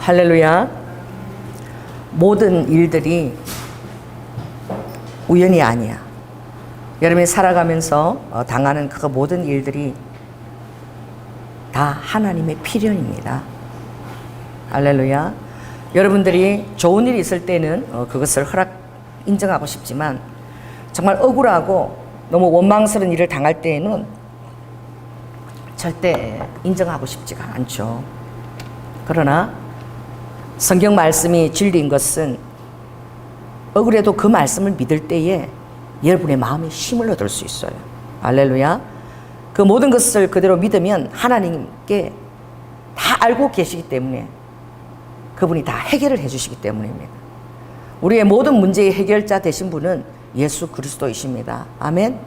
할렐루야. 모든 일들이 우연이 아니야. 여러분이 살아가면서 당하는 그 모든 일들이 다 하나님의 필연입니다. 할렐루야. 여러분들이 좋은 일이 있을 때는 그것을 인정하고 싶지만 정말 억울하고 너무 원망스러운 일을 당할 때에는 절대 인정하고 싶지가 않죠. 그러나 성경 말씀이 진리인 것은 억울해도 그 말씀을 믿을 때에 여러분의 마음에 힘을 얻을 수 있어요. 할렐루야. 그 모든 것을 그대로 믿으면 하나님께 다 알고 계시기 때문에 그분이 다 해결을 해주시기 때문입니다. 우리의 모든 문제의 해결자 되신 분은 예수 그리스도이십니다. 아멘.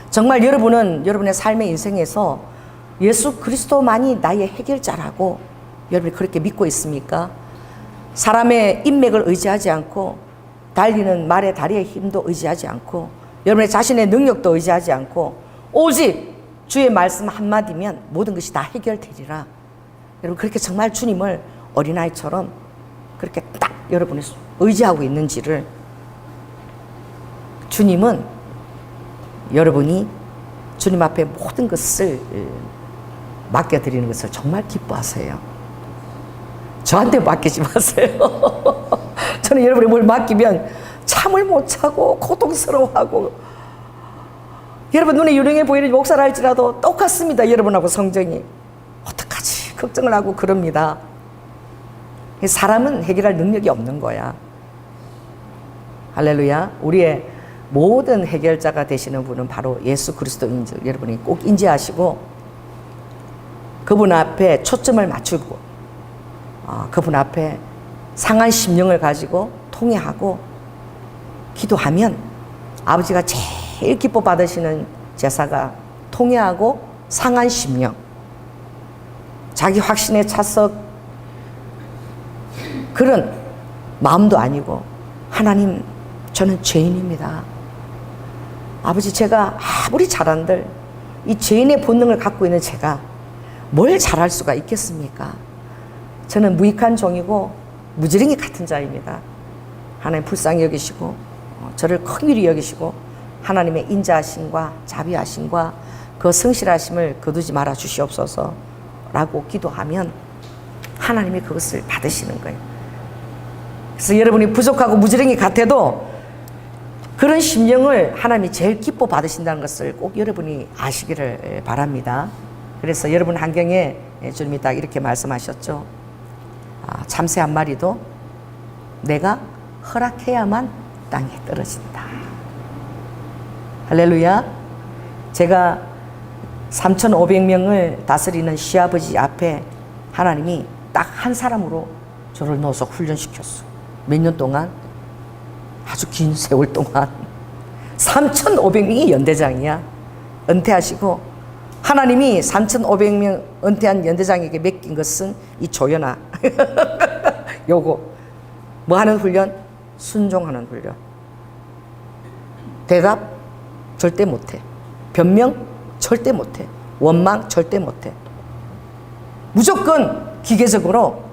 정말 여러분은 여러분의 삶의 인생에서 예수 그리스도만이 나의 해결자라고 여러분이 그렇게 믿고 있습니까? 사람의 인맥을 의지하지 않고 달리는 말의 다리의 힘도 의지하지 않고 여러분의 자신의 능력도 의지하지 않고 오직 주의 말씀 한마디면 모든 것이 다 해결되리라. 여러분 그렇게 정말 주님을 어린아이처럼 그렇게 딱 여러분이 의지하고 있는지를 주님은 여러분이 주님 앞에 모든 것을 맡겨드리는 것을 정말 기뻐하세요. 저한테 맡기지 마세요. 저는 여러분이 뭘 맡기면 잠을 못 자고 고통스러워하고 여러분 눈에 유능해 보이는 목사라 할지라도 똑같습니다. 여러분하고 성정이 어떡하지 걱정을 하고 그럽니다. 사람은 해결할 능력이 없는 거야. 할렐루야. 우리의 모든 해결자가 되시는 분은 바로 예수 그리스도인 줄 여러분이 꼭 인지하시고 그분 앞에 초점을 맞추고 그분 앞에 상한 심령을 가지고 통회하고 기도하면 아버지가 제일 기뻐 받으시는 제사가 통회하고 상한 심령, 자기 확신에 차서 그런 마음도 아니고 하나님 저는 죄인입니다. 아버지 제가 아무리 잘한들 이 죄인의 본능을 갖고 있는 제가 뭘 잘할 수가 있겠습니까? 저는 무익한 종이고 무지랭이 같은 자입니다. 하나님 불쌍히 여기시고 저를 긍휼히 여기시고 하나님의 인자하심과 자비하심과 그 성실하심을 거두지 말아 주시옵소서 라고 기도하면 하나님이 그것을 받으시는 거예요. 그래서 여러분이 부족하고 무지랭이 같아도 그런 심령을 하나님이 제일 기뻐 받으신다는 것을 꼭 여러분이 아시기를 바랍니다. 그래서 여러분 환경에 주님이 딱 이렇게 말씀하셨죠. 참새 한 마리도 내가 허락해야만 땅에 떨어진다. 할렐루야. 제가 3,500명을 다스리는 시아버지 앞에 하나님이 딱 한 사람으로 저를 넣어서 훈련시켰어. 몇 년 동안? 아주 긴 세월 동안 3,500명이 연대장이야. 은퇴하시고 하나님이 3,500명 은퇴한 연대장에게 맡긴 것은 이 조연아 요거 뭐 하는 훈련? 순종하는 훈련. 대답 절대 못해. 변명 절대 못해. 원망 절대 못해. 무조건 기계적으로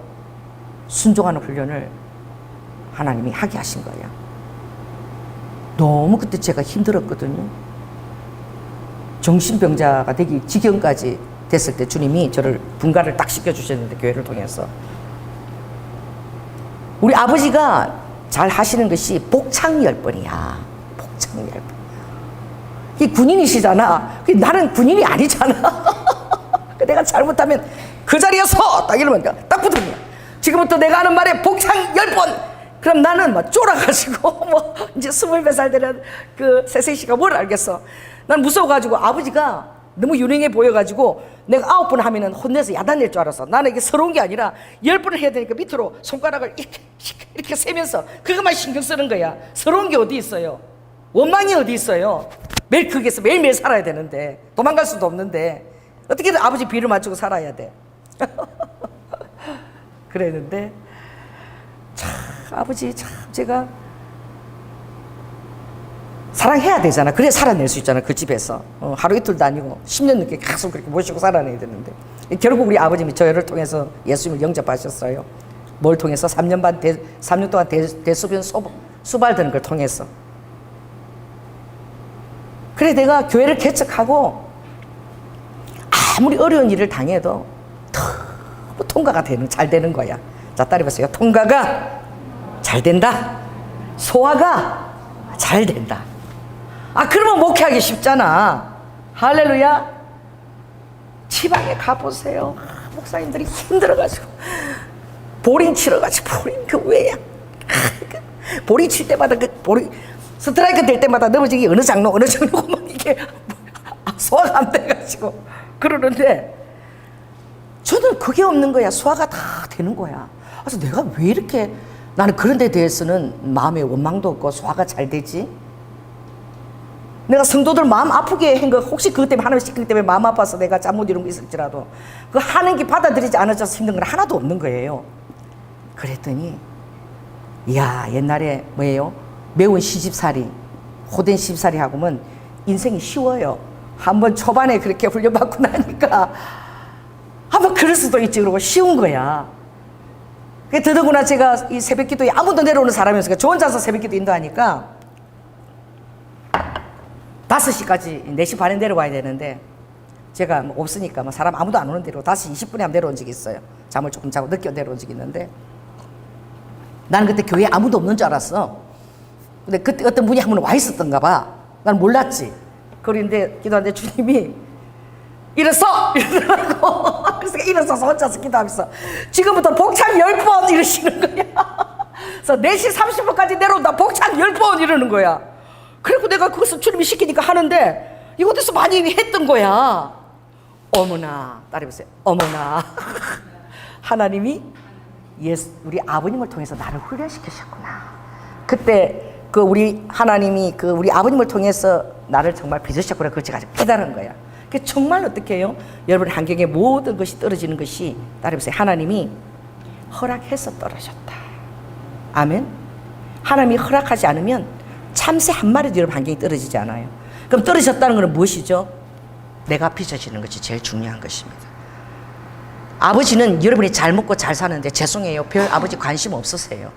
순종하는 훈련을 하나님이 하게 하신 거예요. 너무 그때 제가 힘들었거든요. 정신병자가 되기 지경까지 됐을 때 주님이 저를 분가를 딱 시켜주셨는데 교회를 통해서 우리 아버지가 잘 하시는 것이 복창열번이야. 복창열번. 이 군인이시잖아. 나는 군인이 아니잖아. 내가 잘못하면 그 자리에 서! 딱 이러면 딱 붙으면 지금부터 내가 하는 말에 복창 10번! 그럼 나는 막 쫄아가지고 뭐 이제 20몇 살 되는 그 세세씨가 뭘 알겠어. 난 무서워가지고 아버지가 너무 유능해 보여가지고 내가 9번 하면은 혼내서 야단낼 줄 알았어. 나는 이게 서러운 게 아니라 10번을 해야 되니까 밑으로 손가락을 이렇게 세면서 그것만 신경 쓰는 거야. 서러운 게 어디 있어요? 원망이 어디 있어요? 매일 거기에서 매일매일 살아야 되는데 도망갈 수도 없는데 어떻게든 아버지 비를 맞추고 살아야 돼. 그랬는데 참 아버지 참 제가 사랑해야 되잖아. 그래 살아낼 수 있잖아. 그 집에서 하루 이틀도 아니고 10년 넘게 계속 그렇게 모시고 살아내야 되는데 결국 우리 아버님이 저를 통해서 예수님을 영접하셨어요. 뭘 통해서? 3년 동안 대소변 수발되는 걸 통해서. 그래 내가 교회를 개척하고 아무리 어려운 일을 당해도 너무 통과가 잘 되는 거야. 자, 따라해보세요. 통과가 잘 된다. 소화가 잘 된다. 그러면 목회하기 쉽잖아. 할렐루야. 지방에 가보세요. 목사님들이 힘들어가지고 보링 치러가지고 보링 왜야? 보링 칠 때마다 보링 스트라이크 될 때마다 넘어지기 어느 장로고 막 이게 소화가 안 돼가지고 그러는데 저는 그게 없는 거야. 소화가 다 되는 거야. 그래서 내가 왜 이렇게 나는 그런 데 대해서는 마음에 원망도 없고 소화가 잘 되지? 내가 성도들 마음 아프게 한 거 혹시 그것 때문에 하나님 시키기 때문에 마음 아파서 내가 잘못 이룬 거 있을지라도 그 하는 게 받아들이지 않아져서 힘든 건 하나도 없는 거예요. 그랬더니 이야 옛날에 뭐예요? 매운 시집살이 호된 시집살이 하고는 인생이 쉬워요. 한번 초반에 그렇게 훈련받고 나니까 한번 그럴 수도 있지 그러고 쉬운 거야. 더더구나 제가 이 새벽기도에 아무도 내려오는 사람이었으니까 저 혼자서 새벽기도 인도하니까 5시까지 4시 반에 내려와야 되는데 제가 뭐 없으니까 사람 아무도 안 오는 대로 5시 20분에 한번 내려온 적이 있어요. 잠을 조금 자고 늦게 내려온 적이 있는데 나는 그때 교회에 아무도 없는 줄 알았어. 근데 그때 어떤 분이 한 분 와 있었던가 봐. 난 몰랐지. 그런데 기도하는데 주님이 일어서! 이러더라고. 그래서 일어서서 혼자서 기도하면서 지금부터 복창 10번 이러시는 거야. 그래서 4시 30분까지 내려온다. 복창 10번 이러는 거야. 그리고 내가 그것을 주님이 시키니까 하는데 이곳에서 많이 했던 거야. 어머나, 따라해보세요. 어머나. 하나님이 우리 아버님을 통해서 나를 훈련시키셨구나. 그때 우리 하나님이 우리 아버님을 통해서 나를 정말 빚으셨구나. 그걸 제가 깨달은 거야. 정말 어떻게 해요? 여러분의 환경에 모든 것이 떨어지는 것이 따라해보세요. 하나님이 허락해서 떨어졌다. 아멘. 하나님이 허락하지 않으면 참새 한 마리도 여러분 환경이 떨어지지 않아요. 그럼 떨어졌다는 것은 무엇이죠? 내가 빚어지는 것이 제일 중요한 것입니다. 아버지는 여러분이 잘 먹고 잘 사는데 죄송해요. 별 아버지 관심 없으세요.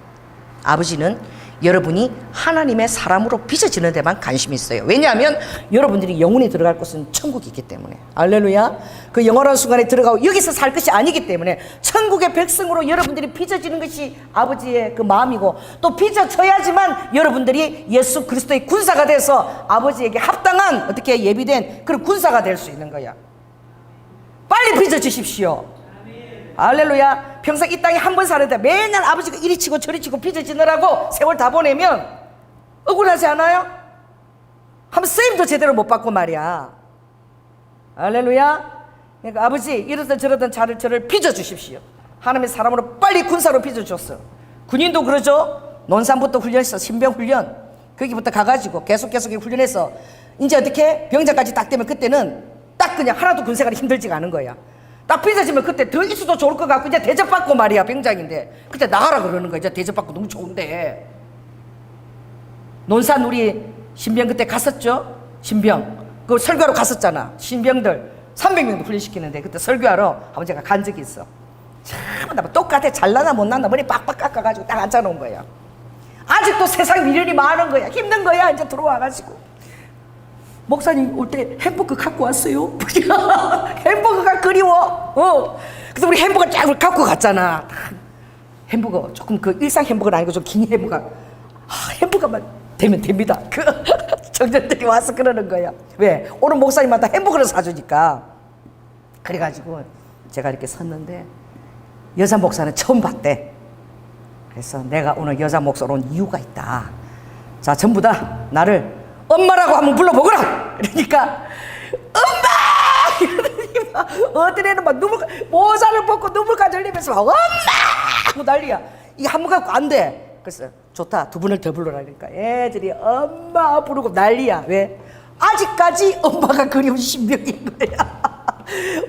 아버지는 여러분이 하나님의 사람으로 빚어지는 데만 관심이 있어요. 왜냐하면 여러분들이 영혼이 들어갈 곳은 천국이 있기 때문에. 할렐루야. 그 영원한 순간에 들어가고 여기서 살 것이 아니기 때문에 천국의 백성으로 여러분들이 빚어지는 것이 아버지의 그 마음이고 또 빚어져야지만 여러분들이 예수 그리스도의 군사가 돼서 아버지에게 합당한 어떻게 예비된 그런 군사가 될 수 있는 거야. 빨리 빚어지십시오. 할렐루야. 평생 이 땅에 한 번 사는데 맨날 아버지가 이리 치고 저리 치고 빚어지느라고 세월 다 보내면 억울하지 않아요? 한번 쓰임도 제대로 못 받고 말이야. 할렐루야. 그러니까 아버지 이러던 저러던 저를 빚어주십시오. 하나님의 사람으로 빨리 군사로 빚어줬어. 군인도 그러죠. 논산부터 훈련해서 신병 훈련 거기부터 가가지고 계속 훈련해서 이제 어떻게 병장까지 딱 되면 그때는 딱 그냥 하나도 군생활이 힘들지가 않은 거야. 딱 빚어지면 그때 더 있어도 좋을 것 같고 이제 대접받고 말이야. 병장인데 그때 나가라 그러는 거야. 이제 대접받고 너무 좋은데. 논산 우리 신병 그때 갔었죠. 신병 그 설교하러 갔었잖아. 신병들 300명도 훈련시키는데 그때 설교하러 한번 제가 간 적이 있어. 참 똑같아. 잘나나 못나나 머리 빡빡 깎아가지고 딱 앉아놓은 거야. 아직도 세상 미련이 많은 거야. 힘든 거야. 이제 들어와가지고 목사님 올 때 햄버거 갖고 왔어요. 햄버거가 그리워. 그래서 우리 햄버거 쫙 갖고 갔잖아. 햄버거 조금 그 일상 햄버거는 아니고 좀 긴 햄버거. 햄버거만 되면 됩니다. 그 청년들이 와서 그러는 거야. 왜? 오늘 목사님마다 햄버거를 사주니까. 그래가지고 제가 이렇게 섰는데 여자 목사는 처음 봤대. 그래서 내가 오늘 여자 목사로 온 이유가 있다. 자, 전부 다 나를 엄마라고 한번 불러보거라. 그러니까 엄마! 이러더니 막 어떤 애는 막 모자를 벗고 눈물까지 흘리면서 막 엄마! 하고 난리야. 이게 한 번 갖고 안 돼. 그래서 좋다. 2분을 더 불러라. 그러니까 애들이 엄마 부르고 난리야. 왜? 아직까지 엄마가 그리운 신병인 거야.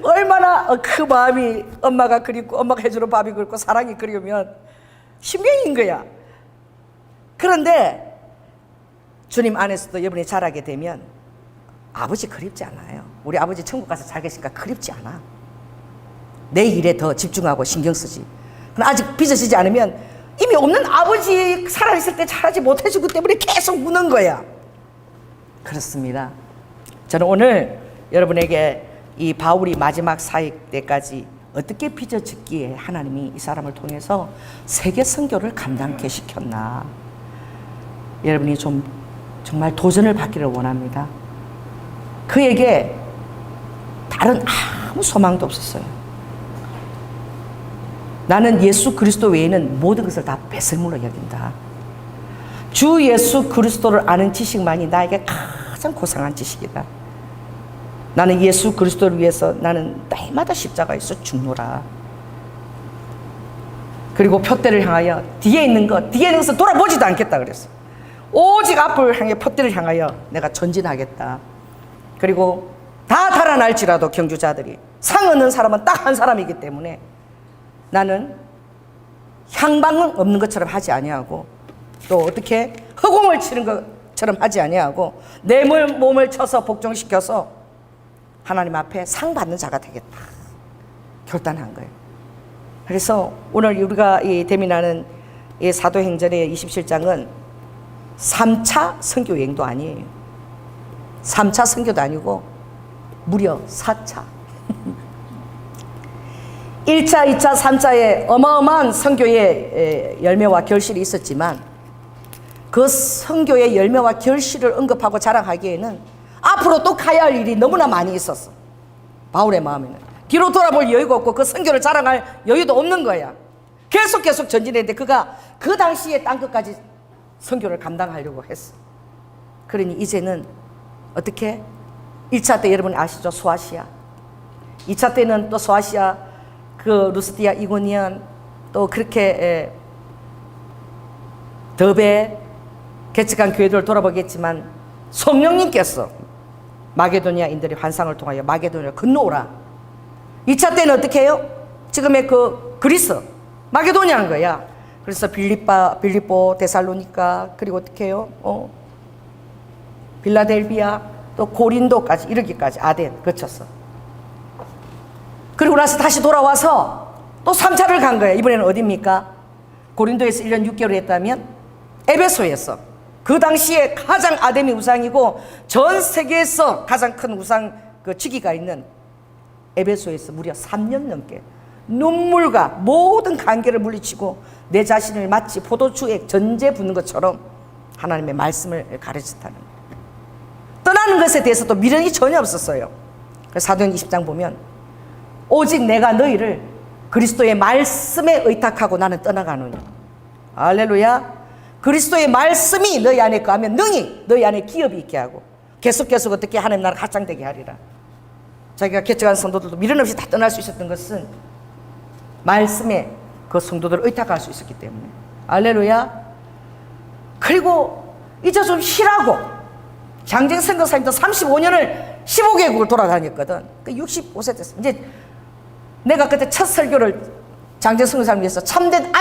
얼마나 그 마음이 엄마가 그립고 엄마가 해주는 밥이 그립고 사랑이 그리우면 신병인 거야. 그런데 주님 안에서도 여러분이 자라게 되면 아버지 그립지 않아요. 우리 아버지 천국 가서 잘 계시니까 그립지 않아. 내 일에 더 집중하고 신경 쓰지. 아직 빚어지지 않으면 이미 없는 아버지 살아있을 때 잘하지 못해주기 때문에 계속 우는 거야. 그렇습니다. 저는 오늘 여러분에게 이 바울이 마지막 사역 때까지 어떻게 빚어졌기에 하나님이 이 사람을 통해서 세계 선교를 감당케 시켰나, 여러분이 좀 정말 도전을 받기를 원합니다. 그에게 다른 아무 소망도 없었어요. 나는 예수 그리스도 외에는 모든 것을 다 배설물로 여긴다. 주 예수 그리스도를 아는 지식만이 나에게 가장 고상한 지식이다. 나는 예수 그리스도를 위해서 나는 날마다 십자가에서 죽노라. 그리고 표대를 향하여 뒤에 있는 것을 돌아보지도 않겠다 그랬어. 오직 앞을 향해 표대를 향하여 내가 전진하겠다. 그리고 다 달아날지라도 경주자들이 상 얻는 사람은 딱 한 사람이기 때문에 나는 향방은 없는 것처럼 하지 아니하고, 또 어떻게 허공을 치는 것처럼 하지 아니하고 내 몸을 쳐서 복종시켜서 하나님 앞에 상 받는 자가 되겠다 결단한 거예요. 그래서 오늘 우리가 이 대민하는 이 사도행전의 27장은 3차 선교 여행도 아니에요. 3차 선교도 아니고 무려 4차 1차, 2차, 3차에 어마어마한 선교의 열매와 결실이 있었지만 그 선교의 열매와 결실을 언급하고 자랑하기에는 앞으로 또 가야 할 일이 너무나 많이 있었어. 바울의 마음에는 뒤로 돌아볼 여유가 없고 그 선교를 자랑할 여유도 없는 거야. 계속 전진했는데 그가 그 당시에 땅끝까지 선교를 감당하려고 했어. 그러니 이제는 어떻게 1차 때 여러분 아시죠? 소아시아. 2차 때는 또 소아시아 그 루스디아, 이고니온, 또 그렇게 더베 개척한 교회들을 돌아보겠지만 성령님께서 마게도니아인들의 환상을 통하여 마게도니아를 건너오라. 2차 때는 어떻게 해요? 지금의 그 그리스 마게도니아인 거야. 그래서 빌립보, 데살로니가, 그리고 어떻게 해요? 빌라델비아, 또 고린도까지 이르기까지 아덴 거쳤어. 그리고 나서 다시 돌아와서 또 3차를 간 거예요. 이번에는 어디입니까? 고린도에서 1년 6개월 했다면 에베소에서 그 당시에 가장 아데미 우상이고 전 세계에서 가장 큰 우상 그 지기가 있는 에베소에서 무려 3년 넘게 눈물과 모든 관계를 물리치고 내 자신을 마치 포도주에 전제 붓는 것처럼 하나님의 말씀을 가르쳤다는 거예요. 떠나는 것에 대해서도 미련이 전혀 없었어요. 그래서 사도행 20장 보면 오직 내가 너희를 그리스도의 말씀에 의탁하고 나는 떠나가노니. 할렐루야. 그리스도의 말씀이 너희 안에 거하면 능히 너희 안에 기업이 있게 하고 계속 어떻게 하나님 나라 확장되게 하리라. 자기가 개척한 성도들도 미련 없이 다 떠날 수 있었던 것은 말씀에 그 성도들을 의탁할 수 있었기 때문에. 할렐루야. 그리고 이제 좀 쉬라고 장정 선교사님도 35년을 15개국을 돌아다녔거든. 그 65세 됐어. 이제 내가 그때 첫 설교를 장정 선교사님 위해서 참된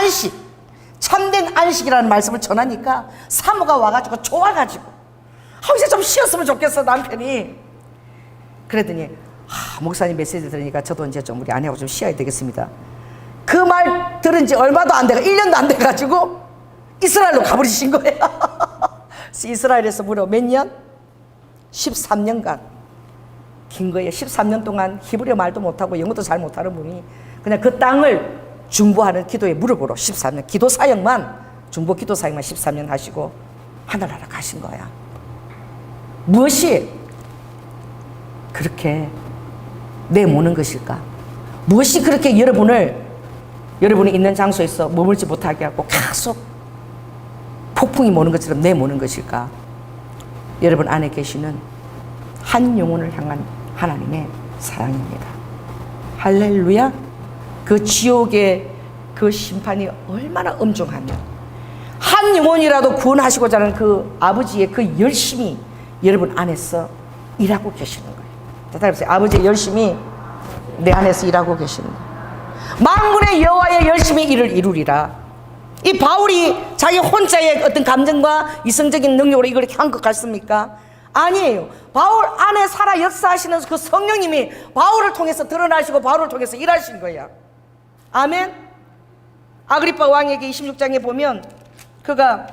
안식이라는 말씀을 전하니까 사모가 와가지고 좋아가지고 이제 좀 쉬었으면 좋겠어 남편이. 그랬더니 목사님 메시지 들으니까 저도 이제 좀 우리 아내하고 좀 쉬어야 되겠습니다. 그 말 들은 지 얼마도 안 돼가 1년도 안 돼가지고 이스라엘로 가버리신 거예요. 이스라엘에서 무려 몇 년? 13년간 긴 거예요. 13년 동안 히브리어 말도 못하고 영어도 잘 못하는 분이 그냥 그 땅을 중보하는 기도의 무릎으로 13년 기도 사역만, 중보 기도 사역만 13년 하시고 하늘나라 가신 거야. 무엇이 그렇게 내모는 것일까? 무엇이 그렇게 여러분이 있는 장소에서 머물지 못하게 하고 계속 폭풍이 모는 것처럼 내모는 것일까? 여러분 안에 계시는 한 영혼을 향한 하나님의 사랑입니다. 할렐루야. 그 지옥의 그 심판이 얼마나 엄중하며 한 영혼이라도 구원하시고자 하는 그 아버지의 그 열심이 여러분 안에서 일하고 계시는 거예요. 따라해보세요. 아버지의 열심이 내 안에서 일하고 계시는 거예요. 만군의 여호와의 열심히 일을 이루리라. 이 바울이 자기 혼자의 어떤 감정과 이성적인 능력으로 이걸 한 것 같습니까? 아니에요. 바울 안에 살아 역사하시는 그 성령님이 바울을 통해서 드러나시고 바울을 통해서 일하신 거예요. 아멘. 아그리파 왕에게 26장에 보면 그가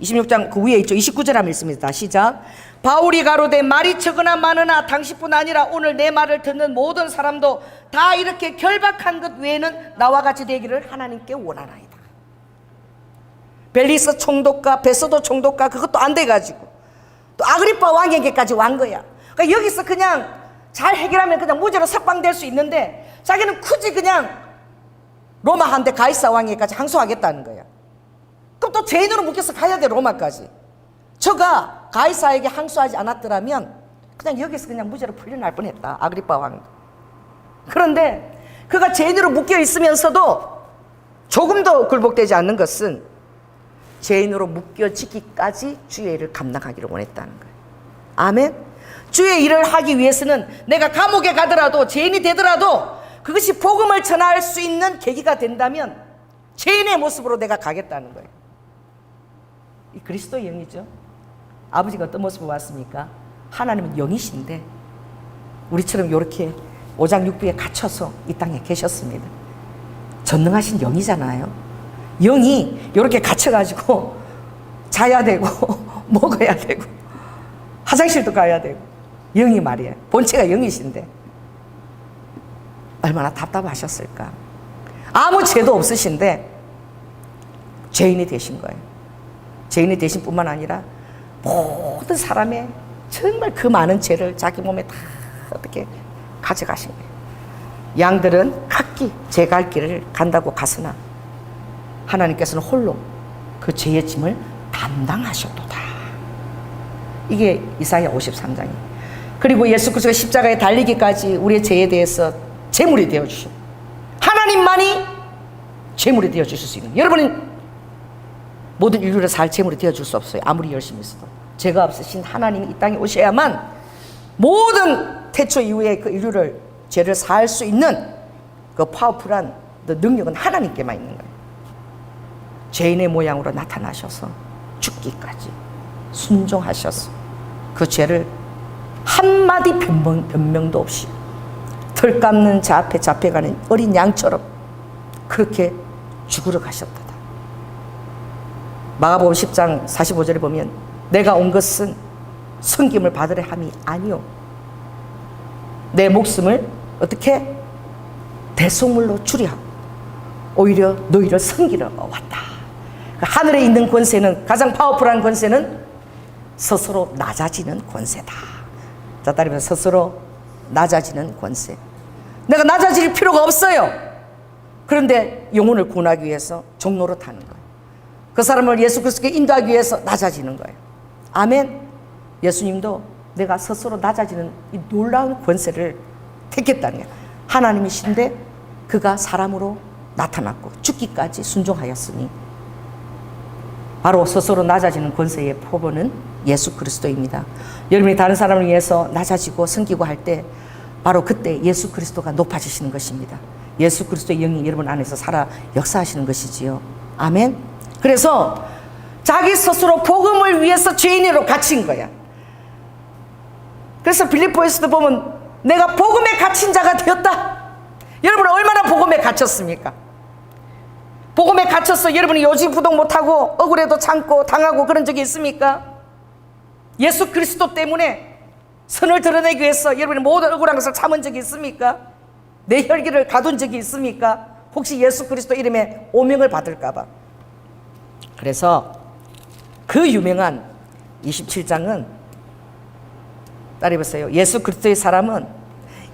26장 그 위에 있죠. 29절 한번 읽습니다. 시작. 바울이 가로되 말이 적으나 많으나 당신뿐 아니라 오늘 내 말을 듣는 모든 사람도 다 이렇게 결박한 것 외에는 나와 같이 되기를 하나님께 원하나이다. 벨리스 총독과 베소도 총독과 그것도 안 돼가지고 또 아그리파 왕에게까지 왕 거야. 그러니까 여기서 그냥 잘 해결하면 그냥 무죄로 석방될 수 있는데 자기는 굳이 그냥 로마 한데 가이사 왕에게까지 항소하겠다는 거야. 그럼 또 죄인으로 묶여서 가야 돼, 로마까지. 저가 가이사에게 항소하지 않았더라면 그냥 여기서 그냥 무죄로 풀려날 뻔했다, 아그리파 왕. 그런데 그가 죄인으로 묶여 있으면서도 조금도 굴복되지 않는 것은 죄인으로 묶여지기까지 주의 일을 감당하기를 원했다는 거예요. 아멘. 주의 일을 하기 위해서는 내가 감옥에 가더라도 죄인이 되더라도 그것이 복음을 전할 수 있는 계기가 된다면 죄인의 모습으로 내가 가겠다는 거예요. 이 그리스도의 영이죠. 아버지가 어떤 모습을 왔습니까? 하나님은 영이신데 우리처럼 이렇게 오장육부에 갇혀서 이 땅에 계셨습니다. 전능하신 영이잖아요. 영이 이렇게 갇혀가지고 자야 되고 먹어야 되고 화장실도 가야 되고, 영이 말이에요. 본체가 영이신데 얼마나 답답하셨을까. 아무 죄도 없으신데 죄인이 되신 거예요. 죄인이 되신 뿐만 아니라 모든 사람의 정말 그 많은 죄를 자기 몸에 다 어떻게 가져가신 거예요. 양들은 각기 제 갈 길을 간다고 갔으나 하나님께서는 홀로 그 죄의 짐을 담당하셨도다. 이게 이사야 53장이에요. 그리고 예수 그리스도가 십자가에 달리기까지 우리의 죄에 대해서 제물이 되어주시고 하나님만이 제물이 되어주실 수 있는, 여러분은 모든 인류를 살 제물이 되어줄 수 없어요. 아무리 열심히 했어도. 죄가 없으신 하나님이 이 땅에 오셔야만 모든 태초 이후에 그 인류를 죄를 살 수 있는 그 파워풀한 그 능력은 하나님께만 있는 거예요. 죄인의 모양으로 나타나셔서 죽기까지 순종하셔서 그 죄를 한마디 변명도 없이 털 깎는 자 앞에 잡혀가는 어린 양처럼 그렇게 죽으러 가셨다. 마가복음 10장 45절에 보면 내가 온 것은 섬김을 받으려 함이 아니요 내 목숨을 어떻게 대속물로 주려 오히려 너희를 섬기러 왔다. 하늘에 있는 권세는, 가장 파워풀한 권세는 스스로 낮아지는 권세다. 자, 따르면 스스로 낮아지는 권세. 내가 낮아질 필요가 없어요. 그런데 영혼을 구원하기 위해서 종로로 타는 거예요. 그 사람을 예수 그리스도께 인도하기 위해서 낮아지는 거예요. 아멘. 예수님도 내가 스스로 낮아지는 이 놀라운 권세를 택했다는 거예요. 하나님이신데 그가 사람으로 나타났고 죽기까지 순종하였으니 바로 스스로 낮아지는 권세의 표본은 예수 그리스도입니다. 여러분이 다른 사람을 위해서 낮아지고 섬기고 할 때 바로 그때 예수 그리스도가 높아지시는 것입니다. 예수 그리스도의 영이 여러분 안에서 살아 역사하시는 것이지요. 아멘. 그래서 자기 스스로 복음을 위해서 죄인으로 갇힌 거야. 그래서 빌립보에서도 보면 내가 복음에 갇힌 자가 되었다. 여러분은 얼마나 복음에 갇혔습니까? 복음에 갇혀서 여러분이 요지부동 못하고 억울해도 참고 당하고 그런 적이 있습니까? 예수 그리스도 때문에 선을 드러내기 위해서 여러분이 모든 억울한 것을 참은 적이 있습니까? 내 혈기를 가둔 적이 있습니까? 혹시 예수 그리스도 이름에 오명을 받을까 봐. 그래서 그 유명한 27장은 따라해보세요. 예수 그리스도의 사람은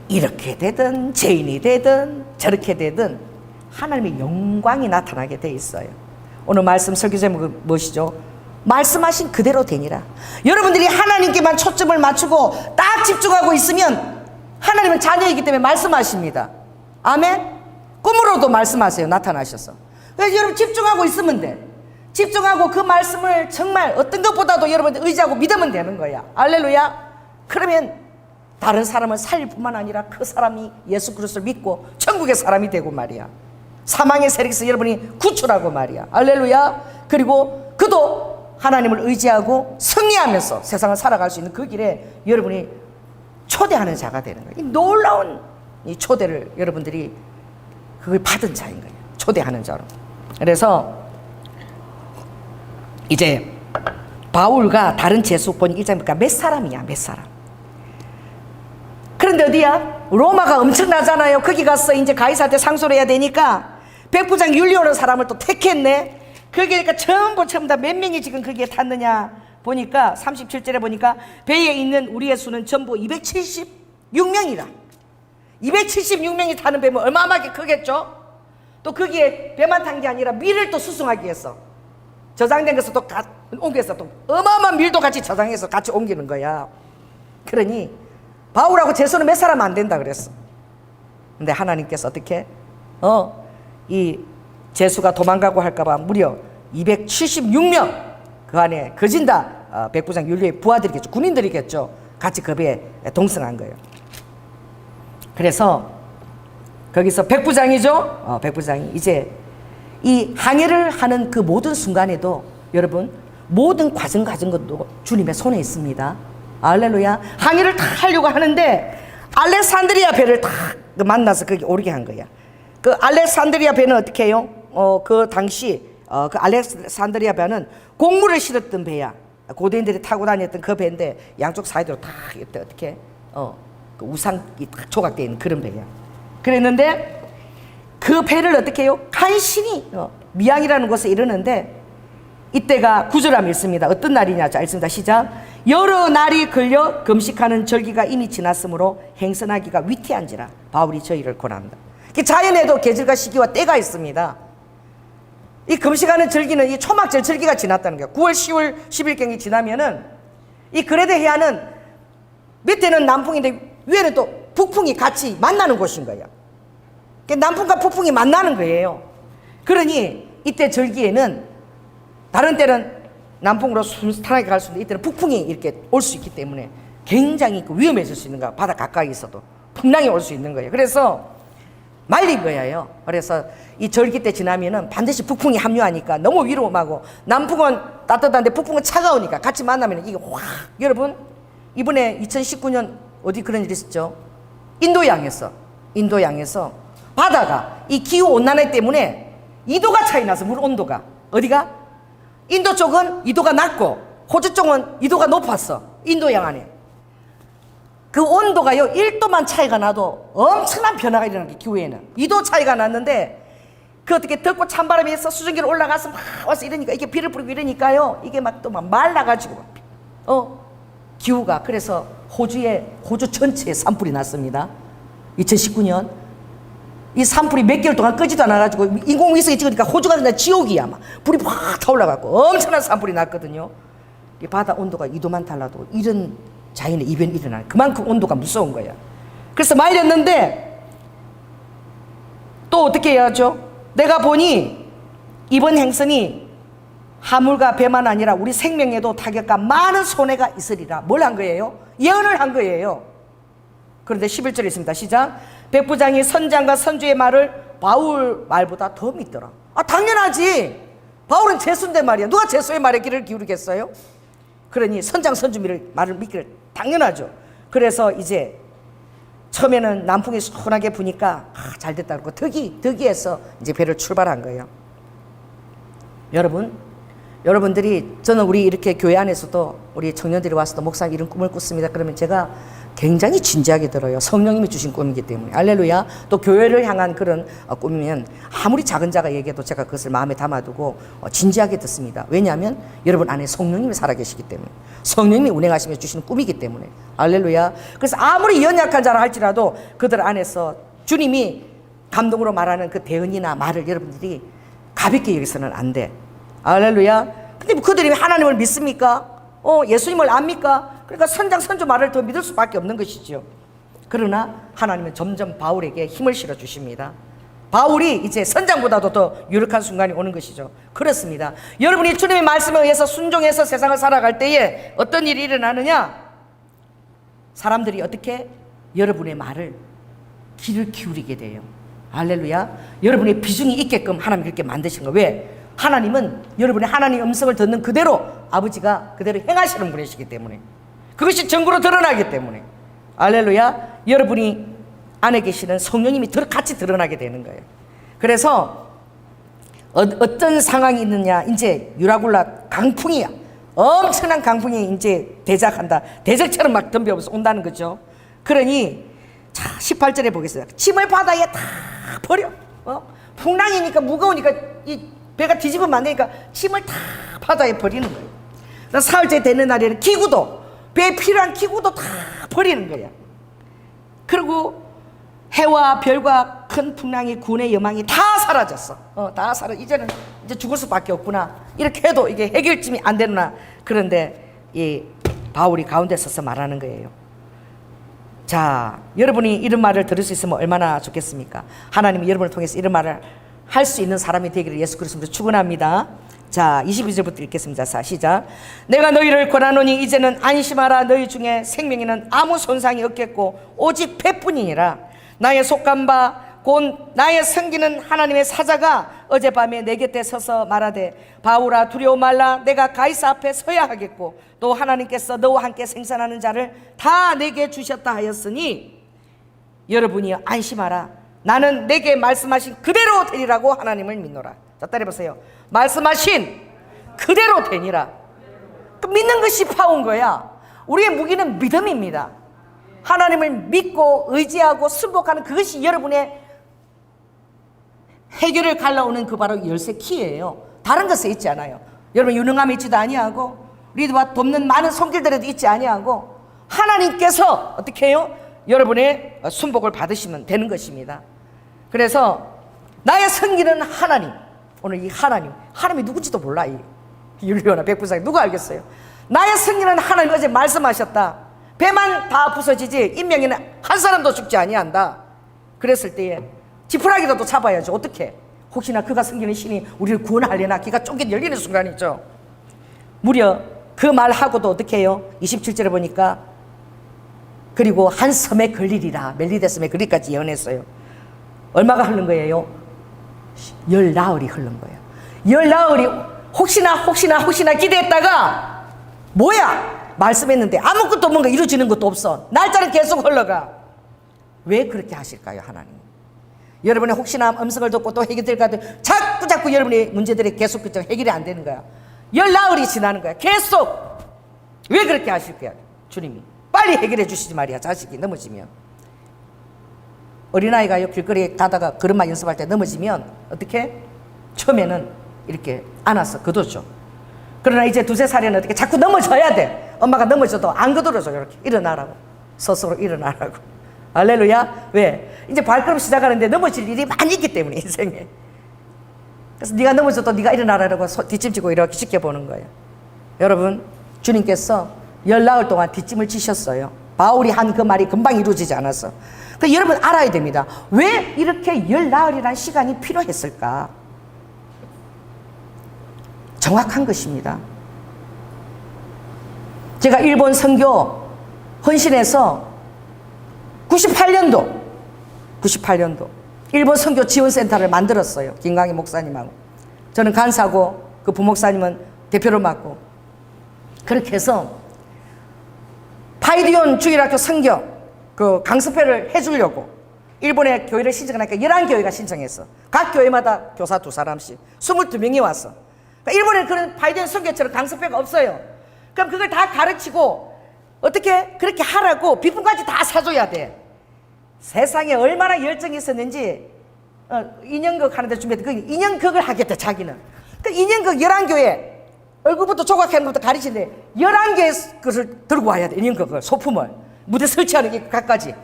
이렇게 되든 죄인이 되든 저렇게 되든 하나님의 영광이 나타나게 돼 있어요. 오늘 말씀 설교 제목은 무엇이죠? 말씀하신 그대로 되니라. 여러분들이 하나님께만 초점을 맞추고 딱 집중하고 있으면 하나님은 자녀이기 때문에 말씀하십니다. 아멘. 꿈으로도 말씀하세요. 나타나셔서. 그래서 여러분 집중하고 있으면 돼. 집중하고 그 말씀을 정말 어떤 것보다도 여러분들 의지하고 믿으면 되는 거야. 할렐루야. 그러면 다른 사람을 살릴 뿐만 아니라 그 사람이 예수 그리스도를 믿고 천국의 사람이 되고 말이야. 사망의 세력에서 여러분이 구출하고 말이야. 할렐루야. 그리고 그도 하나님을 의지하고 승리하면서 세상을 살아갈 수 있는 그 길에 여러분이 초대하는 자가 되는 거예요. 이 놀라운 이 초대를 여러분들이 그걸 받은 자인 거예요. 초대하는 자로. 그래서 이제 바울과 다른 제수 보니까 이 장니까 몇 사람이야, 몇 사람. 그런데 어디야? 로마가 엄청나잖아요. 거기 가서 이제 가이사한테 상소를 해야 되니까 백부장 율리오라는 사람을 또 택했네. 거기니까 전부 다 몇 명이 지금 거기에 탔느냐 보니까 37절에 보니까 배에 있는 우리의 수는 전부 276명이라. 276명이 타는 배면 얼마나 크겠죠? 또 거기에 배만 탄 게 아니라 밀을 또 수송하기 위해서 저장된 것을 또 옮겨서 또 어마어마한 밀도 같이 저장해서 같이 옮기는 거야. 그러니 바울하고 제수는 몇 사람 안 된다 그랬어. 근데 하나님께서 어떻게 이 제수가 도망가고 할까봐 무려 276명 그 안에 거진다 백부장 율리오의 부하들이겠죠. 군인들이겠죠. 같이 그 배에 동승한 거예요. 그래서 거기서 백부장이죠. 백부장이 이제 이 항해를 하는 그 모든 순간에도 여러분 모든 과정 것도 주님의 손에 있습니다. 할렐루야. 항해를 다 하려고 하는데 알렉산드리아 배를 다 만나서 거기 오르게 한 거야. 그 알렉산드리아 배는 어떻게 해요? 그 당시 그 알렉산드리아 배는 곡물을 실었던 배야. 고대인들이 타고 다녔던 그 배인데 양쪽 사이드로 다 어떻게 그 우상이 딱 조각되어 있는 그런 배야. 그랬는데 그 배를 어떻게 해요? 간신히 미양이라는 곳에 이르는데 이때가 구절함이 있습니다. 어떤 날이냐? 자, 읽습니다. 시작. 여러 날이 걸려 금식하는 절기가 이미 지났으므로 행선하기가 위태한지라 바울이 저희를 권한다. 자연에도 계절과 시기와 때가 있습니다. 이 금식하는 절기는 이 초막절 절기가 지났다는 거예요. 9월, 10월, 10일경이 지나면은 이 그레데 해안은 밑에는 남풍인데 위에는 또 북풍이 같이 만나는 곳인 거예요. 남풍과 북풍이 만나는 거예요. 그러니 이때 절기에는 다른 때는 남풍으로 순탄하게 갈 수 있는데 이때는 북풍이 이렇게 올 수 있기 때문에 굉장히 위험해질 수 있는 거야. 바다 가까이 있어도 풍랑이 올 수 있는 거예요. 그래서 말린 거예요. 그래서 이 절기 때 지나면은 반드시 북풍이 합류하니까 너무 위험하고 남풍은 따뜻한데 북풍은 차가우니까 같이 만나면 이게 확. 여러분 이번에 2019년 어디 그런 일이 있었죠? 인도양에서 바다가 이 기후 온난화 때문에 2도가 차이 나서 물 온도가 어디가? 인도 쪽은 2도가 낮고 호주 쪽은 2도가 높았어. 인도양 안에 그 온도가요 1도만 차이가 나도 엄청난 변화가 일어나는 게 기후에는 2도 차이가 났는데 그 어떻게 덥고 찬바람이 해서 수증기로 올라가서 막 와서 이러니까 이게 비를 뿌리고 이러니까요 이게 막 또 막 말라가지고 기후가 그래서 호주 전체에 산불이 났습니다. 2019년 이 산불이 몇 개월 동안 끄지도 않아가지고 인공위성이 찍으니까 호주가 그냥 지옥이야. 막 불이 확 타올라가고 엄청난 산불이 났거든요. 이 바다 온도가 2도만 달라도 이런 자연의 이변이 일어나요. 그만큼 온도가 무서운 거야. 그래서 말렸는데 또 어떻게 해야죠? 내가 보니 이번 행선이 화물과 배만 아니라 우리 생명에도 타격과 많은 손해가 있으리라. 뭘 한 거예요? 예언을 한 거예요. 그런데 11절에 있습니다. 시작. 백부장이 선장과 선주의 말을 바울 말보다 더 믿더라. 당연하지. 바울은 제수인데 말이야. 누가 제수의 말에 귀를 기울이겠어요? 그러니 선장 선주 말을 믿기를 당연하죠. 그래서 이제 처음에는 남풍이 시원하게 부니까 잘 됐다 그러고 덕이해서 이제 배를 출발한 거예요. 여러분들이 저는 우리 이렇게 교회 안에서도 우리 청년들이 와서도 목사님 이런 꿈을 꿨습니다. 그러면 제가 굉장히 진지하게 들어요. 성령님이 주신 꿈이기 때문에. 할렐루야. 또 교회를 향한 그런 꿈이면 아무리 작은 자가 얘기해도 제가 그것을 마음에 담아두고 진지하게 듣습니다. 왜냐하면 여러분 안에 성령님이 살아계시기 때문에 성령님이 운행하시며 주시는 꿈이기 때문에. 할렐루야. 그래서 아무리 연약한 자라 할지라도 그들 안에서 주님이 감동으로 말하는 그 대언이나 말을 여러분들이 가볍게 여기서는 안 돼. 할렐루야. 근데 그들이 하나님을 믿습니까? 예수님을 압니까? 그러니까 선장 선주 말을 더 믿을 수밖에 없는 것이죠. 그러나 하나님은 점점 바울에게 힘을 실어 주십니다. 바울이 이제 선장보다도 더 유력한 순간이 오는 것이죠. 그렇습니다. 여러분이 주님의 말씀에 의해서 순종해서 세상을 살아갈 때에 어떤 일이 일어나느냐? 사람들이 어떻게 여러분의 말을 귀를 기울이게 돼요. 할렐루야. 여러분의 비중이 있게끔 하나님이 그렇게 만드신 거예요. 왜? 하나님은 여러분의 하나님의 음성을 듣는 그대로 아버지가 그대로 행하시는 분이시기 때문에 그것이 증거로 드러나기 때문에. 할렐루야. 여러분이 안에 계시는 성령님이 같이 드러나게 되는 거예요. 그래서 어떤 상황이 있느냐, 이제 유라굴라 강풍이야. 엄청난 강풍이 이제 대작한다. 대적처럼 막 덤벼서 온다는 거죠. 그러니 자 18절에 보겠습니다. 짐을 바다에 다 버려. 풍랑이니까 무거우니까 이 배가 뒤집으면 안 되니까 짐을 다 바다에 버리는 거예요. 사흘째 되는 날에는 기구도, 배에 필요한 기구도 다 버리는 거야. 그리고 해와 별과 큰 풍랑이 군의 여망이 다 사라졌어. 다 이제는 이제 죽을 수밖에 없구나. 이렇게 해도 이게 해결점이 안 되나. 그런데 이 바울이 가운데 서서 말하는 거예요. 자, 여러분이 이런 말을 들을 수 있으면 얼마나 좋겠습니까? 하나님이 여러분을 통해서 이런 말을 할 수 있는 사람이 되기를 예수 그리스도로 축원합니다. 자, 22절부터 읽겠습니다. 자, 시작. 내가 너희를 권하노니 이제는 안심하라. 너희 중에 생명에는 아무 손상이 없겠고 오직 배뿐이니라. 나의 속간 바 곧 나의 섬기는 하나님의 사자가 어젯밤에 내 곁에 서서 말하되 바울아 두려워 말라. 내가 가이사 앞에 서야 하겠고 또 하나님께서 너와 함께 생산하는 자를 다 내게 주셨다 하였으니 여러분이 안심하라. 나는 내게 말씀하신 그대로 되리라고 하나님을 믿노라. 자, 따라해보세요. 말씀하신 그대로 되니라. 그 믿는 것이 파운 거야. 우리의 무기는 믿음입니다. 하나님을 믿고 의지하고 순복하는 그것이 여러분의 해결을 갈라오는 그 바로 열쇠 키예요. 다른 것에 있지 않아요. 여러분 유능함이 있지도 아니하고 우리와 돕는 많은 손길들에도 있지 아니하고 하나님께서 어떻게 해요? 여러분의 순복을 받으시면 되는 것입니다. 그래서 나의 섬기는 하나님, 오늘 이 하나님이 누군지도 몰라. 이 율리오나 백부장이 누가 알겠어요? 나의 섬기는 하나님 어제 말씀하셨다. 배만 다 부서지지 인명에는 한 사람도 죽지 아니한다. 그랬을 때에 지푸라기라도 잡아야죠. 어떻게? 혹시나 그가 섬기는 신이 우리를 구원하려나. 귀가 쫑긋 열리는 순간이죠. 무려 그 말하고도 어떻게 해요? 27절에 보니까 그리고 한 섬에 걸리리라. 멜리데 섬에 걸리까지 예언했어요. 얼마가 흐른 거예요? 10나흘이 흐른 거예요. 10나흘이 혹시나 기대했다가 뭐야? 말씀했는데 아무것도 뭔가 이루어지는 것도 없어. 날짜는 계속 흘러가. 왜 그렇게 하실까요? 하나님. 여러분의 혹시나 음성을 듣고 또 해결될까 자꾸 여러분의 문제들이 계속 해결이 안 되는 거야. 10나흘이 지나는 거야. 계속. 왜 그렇게 하실 거야? 주님이 빨리 해결해 주시지 말이야. 자식이 넘어지면. 어린아이가요 길거리에 가다가 걸음마 연습할 때 넘어지면 어떻게? 처음에는 이렇게 안아서 걷어줘. 그러나 이제 2-3살에는 어떻게 자꾸 넘어져야 돼. 엄마가 넘어져도 안 걷어줘. 이렇게 일어나라고. 스스로 일어나라고. 할렐루야. 왜? 이제 발걸음 시작하는데 넘어질 일이 많이 있기 때문에 인생에. 그래서 네가 넘어져도 네가 일어나라고 뒷짐지고 이렇게 지켜보는 거예요. 여러분 주님께서 10나흘 동안 뒷짐을 지셨어요. 바울이 한 그 말이 금방 이루어지지 않았어. 그 여러분 알아야 됩니다. 왜 이렇게 10나흘이라는 시간이 필요했을까? 정확한 것입니다. 제가 일본 선교 헌신해서 98년도 일본 선교 지원센터를 만들었어요. 김광희 목사님하고. 저는 간사고 그 부목사님은 대표를 맡고. 그렇게 해서 파이디온 주일학교 선교 그 강습회를 해주려고 일본에 교회를 신청하니까 11교회가 신청했어. 각 교회마다 교사 2사람씩 22명이 왔어. 그러니까 일본에 그런 파이디온 선교처럼 강습회가 없어요. 그럼 그걸 다 가르치고 어떻게 그렇게 하라고 비품까지 다 사줘야 돼. 세상에 얼마나 열정이 있었는지 인형극 하는데 준비했대. 그 인형극을 하겠다 자기는. 그 인형극 11교회 얼굴부터 조각하는 것부터 가르치는데 11개의 것을 들고 와야 돼. 인형극을 소품을 무대 설치하는 게 각까지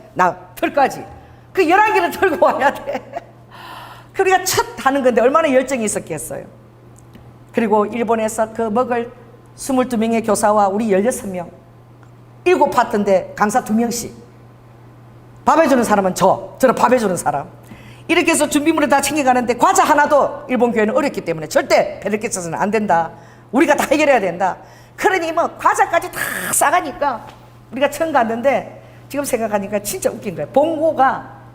털까지 그 11개를 들고 와야 돼. 우리가 첫 하는 건데 얼마나 열정이 있었겠어요. 그리고 일본에서 그 먹을 22명의 교사와 우리 16명 7파트인데 강사 2명씩 밥 해주는 사람은 저는 밥 해주는 사람 이렇게 해서 준비물을 다 챙겨가는데 과자 하나도 일본 교회는 어렵기 때문에 절대 배를 끼쳐서는 안 된다. 우리가 다 해결해야 된다. 그러니 뭐 과자까지 다 싸가니까 우리가 처음 갔는데 지금 생각하니까 진짜 웃긴 거예요.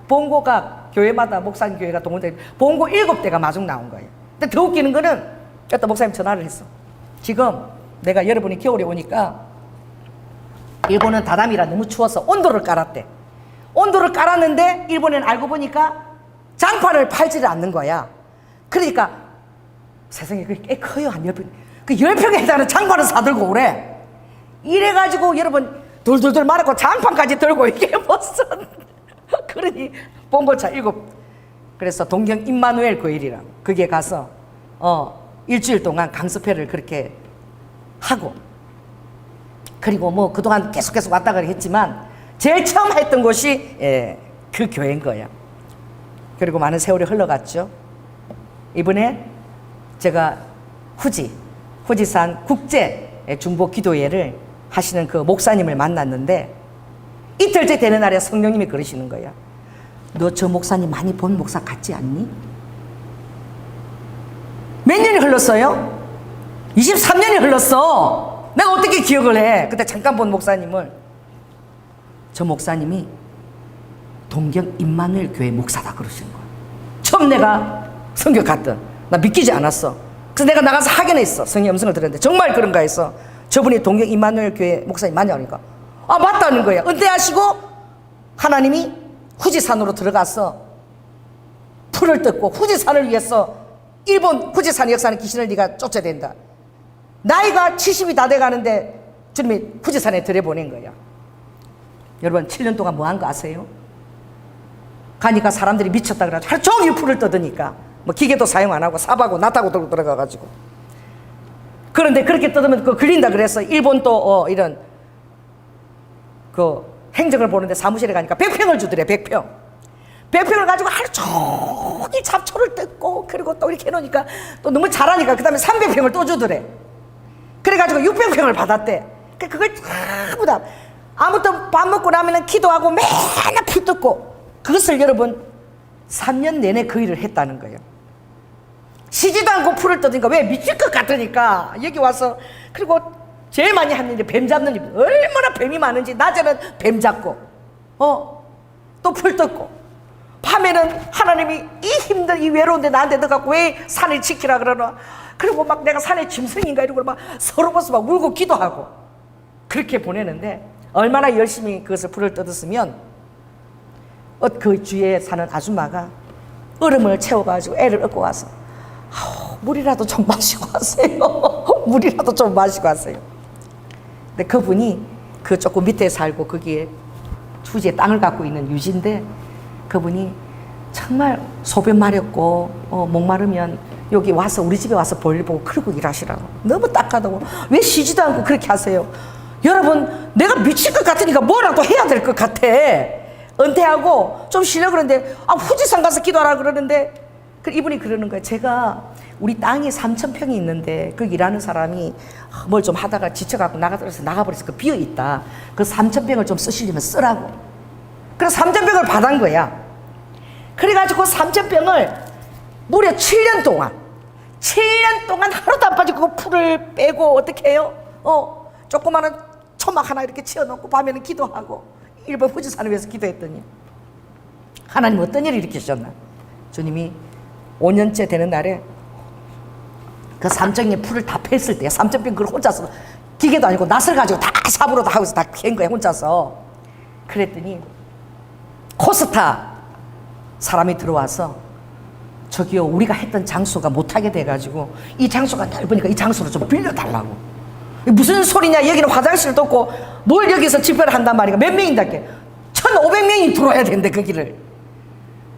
본고가 교회마다 목사님 교회가 동원돼 본고 7대가 마중 나온 거예요. 근데 더 웃기는 거는 어떤 목사님 전화를 했어. 지금 내가 여러분이 겨울에 오니까 일본은 다다미라 너무 추워서 온도를 깔았대. 온도를 깔았는데 일본에는 알고 보니까 장판을 팔지를 않는 거야. 그러니까 세상에 그게 꽤 커요. 한 10평. 그 10평에 해당하는 장판을 사들고 오래. 이래가지고 여러분 돌돌돌 말았고 장판까지 들고 이게 무슨 그러니 봉고차 7. 그래서 동경 임마누엘 교회라고 그게 가서 일주일 동안 강습회를 그렇게 하고, 그리고 뭐 그동안 계속 왔다 갔다 했지만 제일 처음 했던 곳이 그 교회인 거야. 그리고 많은 세월이 흘러갔죠. 이번에 제가 후지산 국제 중보 기도회를 하시는 그 목사님을 만났는데 이틀째 되는 날에 성령님이 그러시는 거야. 너 저 목사님 많이 본 목사 같지 않니? 몇 년이 흘렀어요? 23년이 흘렀어. 내가 어떻게 기억을 해? 그때 잠깐 본 목사님을. 저 목사님이 동경 임마누엘 교회 목사다 그러시는 거야. 처음 내가 성교 갔던, 나 믿기지 않았어. 그래서 내가 나가서 확인했어. 성령 음성을 들었는데 정말 그런가 해서 저분이 동경 임마누엘 교회 목사님 맞냐 하니까 맞다는 거야. 은퇴하시고 하나님이 후지산으로 들어가서 풀을 뜯고 후지산을 위해서 일본 후지산 역사는 귀신을 네가 쫓아야 된다. 나이가 70이 다 돼가는데 주님이 후지산에 들여보낸 거야. 여러분 7년 동안 뭐 한 거 아세요? 가니까 사람들이 미쳤다 그래가지고 하루 종일 풀을 뜯으니까 뭐 기계도 사용 안 하고 삽하고 낫하고 들고 들어가가지고. 그런데 그렇게 뜯으면 그 걸린다 그래서 일본 또 이런 그 행정을 보는데 사무실에 가니까 100평을 주더래. 100평을 가지고 하루 종일 잡초를 뜯고 그리고 또 이렇게 해놓으니까 또 너무 잘하니까 그 다음에 300평을 또 주더래. 그래가지고 600평을 받았대. 그걸 전부 다 아무튼 밥 먹고 나면은 기도하고 맨날 풀 뜯고, 그것을 여러분 3년 내내 그 일을 했다는 거예요. 쉬지도 않고 풀을 뜯으니까 왜 미칠 것 같으니까 여기 와서. 그리고 제일 많이 하는 일이 뱀 잡는 일. 얼마나 뱀이 많은지 낮에는 뱀 잡고 또 풀 뜯고, 밤에는 하나님이 이 힘든 이 외로운데 나한테 들어가고 왜 산을 지키라 그러나. 그리고 막 내가 산의 짐승인가 이러고 막 서러워서 막 울고 기도하고 그렇게 보내는데, 얼마나 열심히 그것을 풀을 뜯었으면 그 주위에 사는 아줌마가 얼음을 채워가지고 애를 얻고 와서 물이라도 좀 마시고 하세요. 물이라도 좀 마시고 하세요. 근데 그분이 그 조금 밑에 살고 거기에 후지에 땅을 갖고 있는 유지인데, 그분이 정말 소변 마렵고 목마르면 여기 와서 우리 집에 와서 볼일 보고 그러고 일하시라고. 너무 딱하다고. 왜 쉬지도 않고 그렇게 하세요? 여러분 내가 미칠 것 같으니까 뭐라도 해야 될 것 같아. 은퇴하고 좀 쉬려고 그러는데 후지산 가서 기도하라 그러는데 이분이 그러는 거예요. 제가 우리 땅이 3,000평이 있는데 그 일하는 사람이 뭘 좀 하다가 지쳐갖고 나가버려서 그 비어있다. 그 3,000평을 좀 쓰시려면 쓰라고. 그래서 3,000평을 받은 거야. 그래가지고 3,000평을 무려 7년 동안 하루도 안 빠지고 그 풀을 빼고 어떻게 해요? 조그마한 초막 하나 이렇게 치워놓고 밤에는 기도하고 일본 후지산을 위해서 기도했더니 하나님 어떤 일을 일으키셨나? 주님이 5년째 되는 날에 그 3,000평의 풀을 다 팼을 때 3,000평 그걸 혼자서 기계도 아니고 낫을 가지고 다 삽으로 다 하고서 다 캔 거야 혼자서. 그랬더니 코스타 사람이 들어와서 저기요 우리가 했던 장소가 못하게 돼가지고 이 장소가 넓으니까 이 장소를 좀 빌려달라고. 무슨 소리냐, 여기는 화장실도 없고 뭘 여기서 집회를 한단 말이야. 몇 명인데 1,500명이 들어와야 된대 거기를.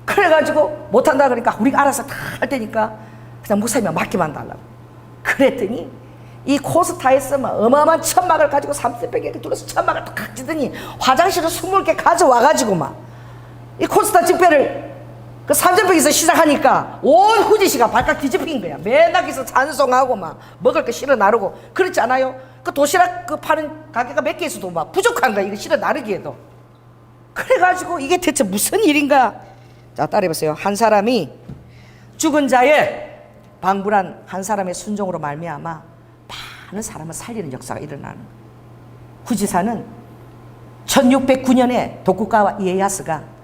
그래가지고 못한다 그러니까 우리가 알아서 다 할 테니까 그냥 목사님이 맡기만 달라고. 그랬더니 이 코스타에서 막 어마어마한 천막을 가지고 3,000평에 둘러서 천막을 딱 가지더니 화장실을 20개 가져와가지고 막 이 코스타 집회를 그 3,000평에서 시작하니까 온 후지시가 발칵 뒤집힌 거야. 맨날 거기서 찬송하고 막 먹을 거 실어 나르고. 그렇지 않아요? 그 도시락 그 파는 가게가 몇 개 있어도 막 부족한 거야. 이거 실어 나르기에도. 그래가지고 이게 대체 무슨 일인가? 자, 따라해보세요. 한 사람이 죽은 자의 방불한 한 사람의 순종으로 말미암아 많은 사람을 살리는 역사가 일어나는. 후지산은 1609년에 도쿠가와 이에야스가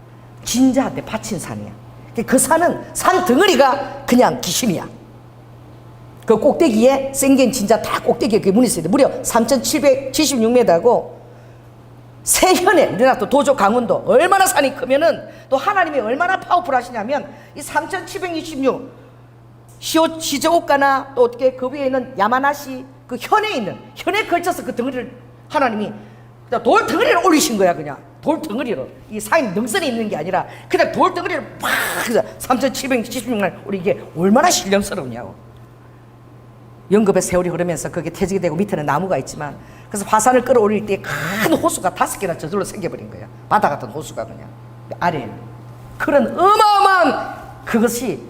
진자한테 바친 산이야. 그 산은 산 덩어리가 그냥 기심이야. 그 꼭대기에 생긴 진자 다 꼭대기에 그 문이 있어요. 무려 3,776m고 세현에 우리나라 또 도조 강원도 얼마나 산이 크면은 또 하나님이 얼마나 파워풀하시냐면 이 3726 시즈오카나 또 어떻게 그 위에 있는 야마나시 그 현에 있는 현에 걸쳐서 그 덩어리를 하나님이 돌 덩어리를 올리신 거야. 그냥 돌 덩어리로 이 산이 능선이 있는 게 아니라 그냥 돌 덩어리를 팍 3776날 우리 이게 얼마나 신령스러우냐고. 영급의 세월이 흐르면서 그게 퇴직이 되고 밑에는 나무가 있지만 그래서 화산을 끌어올릴 때 큰 호수가 5개나 저절로 생겨버린 거야. 바다 같은 호수가 그냥 아래에 그런 어마어마한 그것이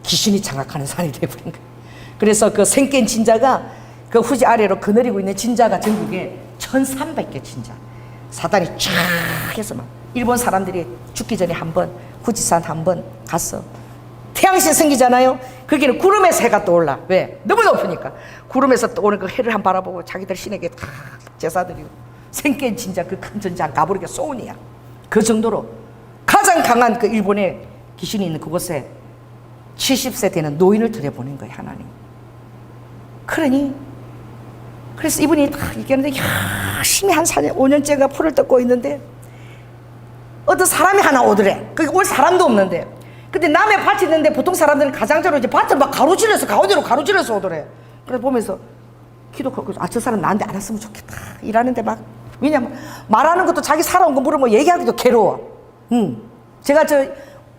귀신이 장악하는 산이 되어버린 거야. 그래서 그 생깬 진자가 그 후지 아래로 거느리고 있는 진자가 전국에 1300개 진자. 사단이 쫙 해서 막 일본 사람들이 죽기 전에 한번 후지산 한번 갔어. 태양신 생기잖아요. 거기는 구름에서 해가 떠올라. 왜? 너무 높으니까. 구름에서 떠오는 그 해를 한 바라보고 자기들 신에게 다 제사드리고 생깬 진짜 그 큰 전장 가버리게 쏘니야. 그 정도로 가장 강한 그 일본의 귀신이 있는 그곳에 70세 되는 노인을 들여보낸 거예요, 하나님. 그러니 그래서 이분이 딱 얘기하는데 열심히 한 4년, 5년째가 풀을 뜯고 있는데 어떤 사람이 하나 오더래. 거기 올 사람도 없는데. 근데 남의 밭이 있는데 보통 사람들은 가장자로 이제 밭을 막 가로질러서 가운데로 가로질러서 오더래. 그래서 보면서 기도하고 저 사람 나한테 안 왔으면 좋겠다 이러는데 막 왜냐면 말하는 것도 자기 살아온 거 물으면 얘기하기도 괴로워. 제가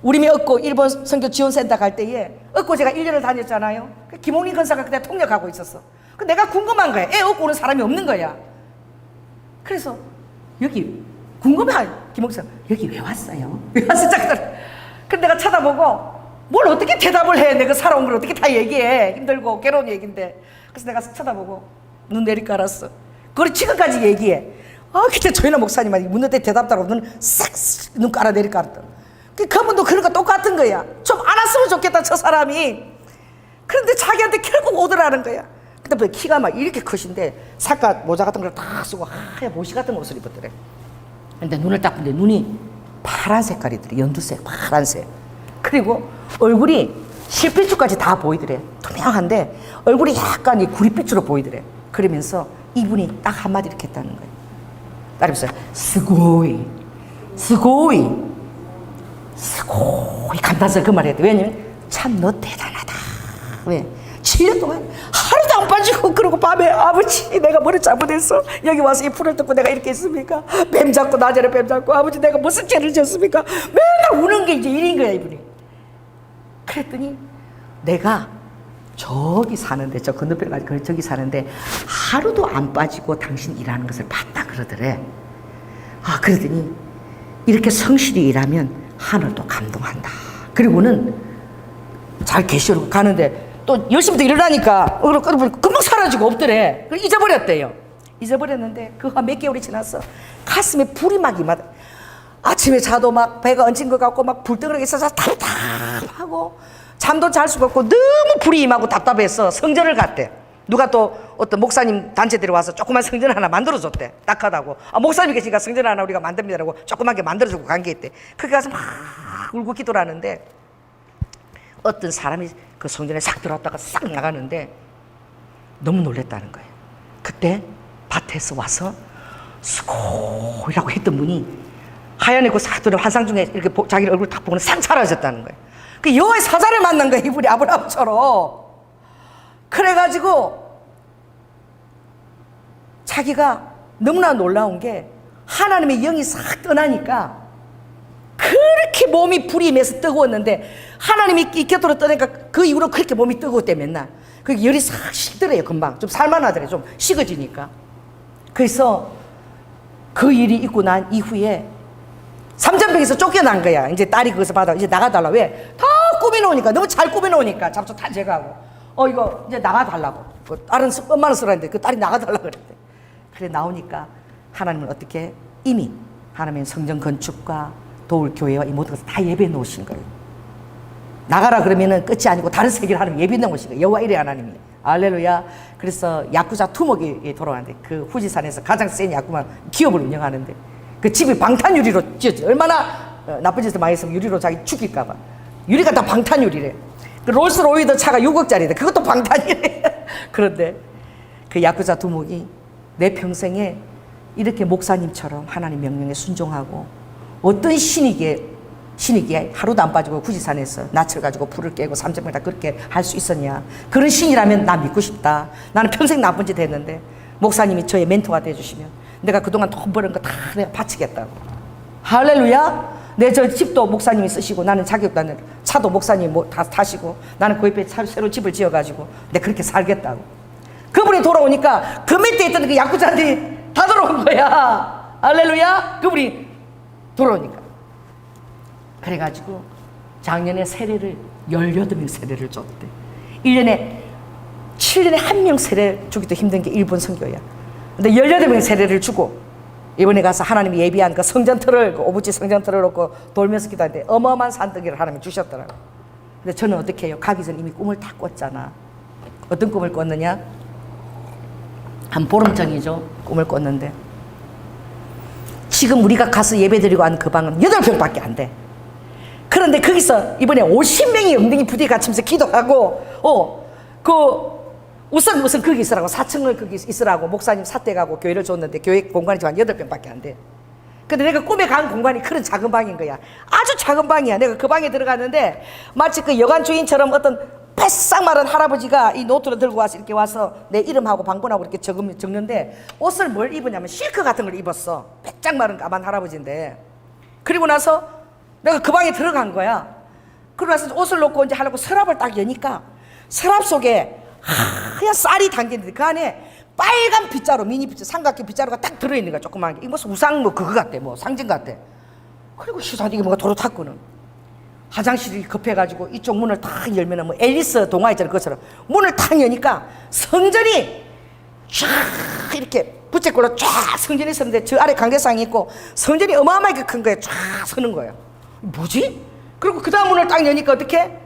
우리미 얻고 일본 선교 지원센터 갈 때에 얻고 제가 1년을 다녔잖아요. 김홍린 권사가 그때 통역하고 있었어. 내가 궁금한 거야. 애 얻고 오는 사람이 없는 거야. 그래서 여기 궁금해. 김홍사 여기 왜 왔어요? 왜 왔어? 근데 내가 쳐다보고 뭘 어떻게 대답을 해. 내가 살아온 걸 어떻게 다 얘기해. 힘들고 괴로운 얘기인데. 그래서 내가 쳐다보고 눈 내리깔았어. 그걸 지금까지 얘기해. 그때 조인아 목사님한테 묻는 때 대답하고 눈 깔아 내리깔았다. 그분도 그런 거 똑같은 거야. 좀 알았으면 좋겠다 저 사람이. 그런데 자기한테 결국 오더라는 거야. 근데 키가 막 이렇게 크신데 사과 모자 같은 걸 다 쓰고 하얀 모시 같은 옷을 입었더래. 근데 눈을 딱 보는데 눈이 파란 색깔이더래. 연두색 파란색. 그리고 얼굴이 실핏줄까지 다 보이더래. 투명한데 얼굴이 약간 이 구릿빛으로 보이더래. 그러면서 이분이 딱 한마디 이렇게 했다는 거예요. 따라해보세요. 스고이 스고이 스고이 감탄사 그 말을 했대. 왜냐면 참 너 대단하다. 왜? 7년 동안 하루도 안 빠지고 그러고 밤에 아버지 내가 머리 잘못했어. 여기 와서 이 풀을 뜯고 내가 이렇게 했습니까? 뱀 잡고 낮에는 뱀 잡고 아버지 내가 무슨 죄를 졌습니까? 맨날 우는 게 이제 일인 거야 이분이. 그랬더니 내가 저기 사는데 저 건너편까지 저기 사는데 하루도 안 빠지고 당신 일하는 것을 봤다 그러더래. 그러더니 이렇게 성실히 일하면 하늘도 감동한다. 그리고는 잘 계시려고 가는데 또 열심히 또 일어나니까 금방 사라지고 없더래. 잊어버렸대요. 잊어버렸는데 그거 몇 개월이 지났어. 가슴에 불이 막 임하다. 아침에 자도 막 배가 얹힌 것 같고 막 불덩어리가 있어서 답답하고 잠도 잘 수가 없고 너무 불이 임하고 답답해서 성전을 갔대. 누가 또 어떤 목사님 단체 데려와서 조그만 성전 하나 만들어줬대. 딱하다고. 목사님이 계시니까 성전 하나 우리가 만듭니다라고 조그맣게 만들어주고 간 게 있대. 거기 가서 막 울고 기도를 하는데 어떤 사람이 그 성전에 싹 들어왔다가 싹 나가는데 너무 놀랬다는 거예요. 그때 밭에서 와서 수고이라고 했던 분이 하얀 애고 싹 들어 환상 중에 이렇게 자기 얼굴 딱 보고는 싹 사라졌다는 거예요. 그 여호와의 사자를 만난 거예요. 이분이 아브라함처럼. 그래가지고 자기가 너무나 놀라운 게 하나님의 영이 싹 떠나니까 그렇게 몸이 불이 임해서 뜨거웠는데 하나님이 이 곁으로 떠나니까 그 이후로 그렇게 몸이 뜨거웠대 맨날. 그 열이 싹 식더래요. 금방 좀 살만하더래. 좀 식어지니까. 그래서 그 일이 있고 난 이후에 삼천평에서 쫓겨난 거야. 이제 딸이 거기서 받아 이제 나가달라. 왜? 다 꾸며놓으니까 너무 잘 꾸며놓으니까 잡초 다 제거하고 이거 이제 나가달라고. 그 딸은 엄마는 쓰라는데 그 딸이 나가달라 그랬대. 그래 나오니까 하나님은 어떻게 이미 하나님의 성전 건축과 도울 교회와 이 모든 것을 다 예배해 놓으신 거예요. 나가라 그러면은 끝이 아니고 다른 세계를 하나님 예배해 놓으신 거예요. 여호와 이레 하나님이. 알렐루야. 그래서 야쿠자 투목이 돌아왔는데 그 후지산에서 가장 센 야쿠만 기업을 운영하는데 그 집이 방탄유리로 지었지. 얼마나 나쁜 짓을 많이 했으면 유리로 자기 죽일까봐. 유리가 다 방탄유리래. 그 롤스로이드 차가 6억짜리래. 그것도 방탄이래. 그런데 그 야쿠자 두목이 내 평생에 이렇게 목사님처럼 하나님 명령에 순종하고 어떤 신이기에 하루도 안 빠지고 구지산에서 낯을 가지고 불을 깨고 삼천명 다 그렇게 할 수 있었냐. 그런 신이라면 나 믿고 싶다. 나는 평생 나쁜 짓 했는데 목사님이 저의 멘토가 돼주시면 내가 그동안 돈 버는 거 다 내가 바치겠다고. 할렐루야. 내 저 집도 목사님이 쓰시고 나는 자격도 안 내. 차도 목사님이 뭐 다 타시고 나는 그 옆에 새로 집을 지어가지고 내가 그렇게 살겠다고. 그분이 돌아오니까 그 밑에 있던 그 야구자들이 다 돌아온 거야. 할렐루야. 그분이 돌아오니까. 그래가지고 작년에 세례를 18명 세례를 줬대. 1년에 7년에 1명 세례 주기도 힘든 게 일본 선교야. 근데 18명 세례를 주고 이번에 가서 하나님이 예비한 그 성전틀을, 그 오부지 성전틀을 놓고 돌면서 기도하는데 어마어마한 산더기를 하나님이 주셨더라고. 근데 저는 어떻게 해요? 가기 전에 이미 꿈을 다 꿨잖아. 어떤 꿈을 꿨느냐? 한 보름 전이죠. 꿈을 꿨는데 지금 우리가 가서 예배드리고 한 그 방은 8평밖에 안 돼. 그런데 거기서 이번에 50명이 엉덩이 부딪혀 갇히면서 기도하고 우선 거기 있으라고 4층을 거기 있으라고 목사님 사대 가고 교회를 줬는데 교회 공간이 한 8평밖에 안 돼. 근데 내가 꿈에 간 공간이 그런 작은 방인 거야. 아주 작은 방이야. 내가 그 방에 들어갔는데 마치 그 여관 주인처럼 어떤 바싹 마른 할아버지가 이 노트를 들고 와서 이렇게 와서 내 이름하고 방번하고 이렇게 적는데 옷을 뭘 입었냐면 실크 같은 걸 입었어. 바짝 마른 까만 할아버지인데. 그리고 나서 내가 그 방에 들어간 거야. 그러고 나서 옷을 놓고 이제 하려고 서랍을 딱 여니까 서랍 속에 하얀 쌀이 담겼는데 그 안에 빨간 빗자루, 미니 빗자루, 삼각형 빗자루가 딱 들어있는 거야. 조그만 게. 이거 무슨 우상 뭐 그거 같대. 뭐 상징 같대. 그리고 시사하게 뭔가 도로 탔거든. 화장실이 급해가지고 이쪽 문을 탁 열면은 뭐 앨리스 동화 있잖아. 그것처럼 문을 탁 여니까 성전이 쫙 이렇게 부채꼴로 쫙 성전이 있었는데 저 아래 강대상이 있고 성전이 어마어마하게 큰 거야. 쫙 서는 거야. 뭐지? 그리고 그 다음 문을 딱 여니까 어떻게?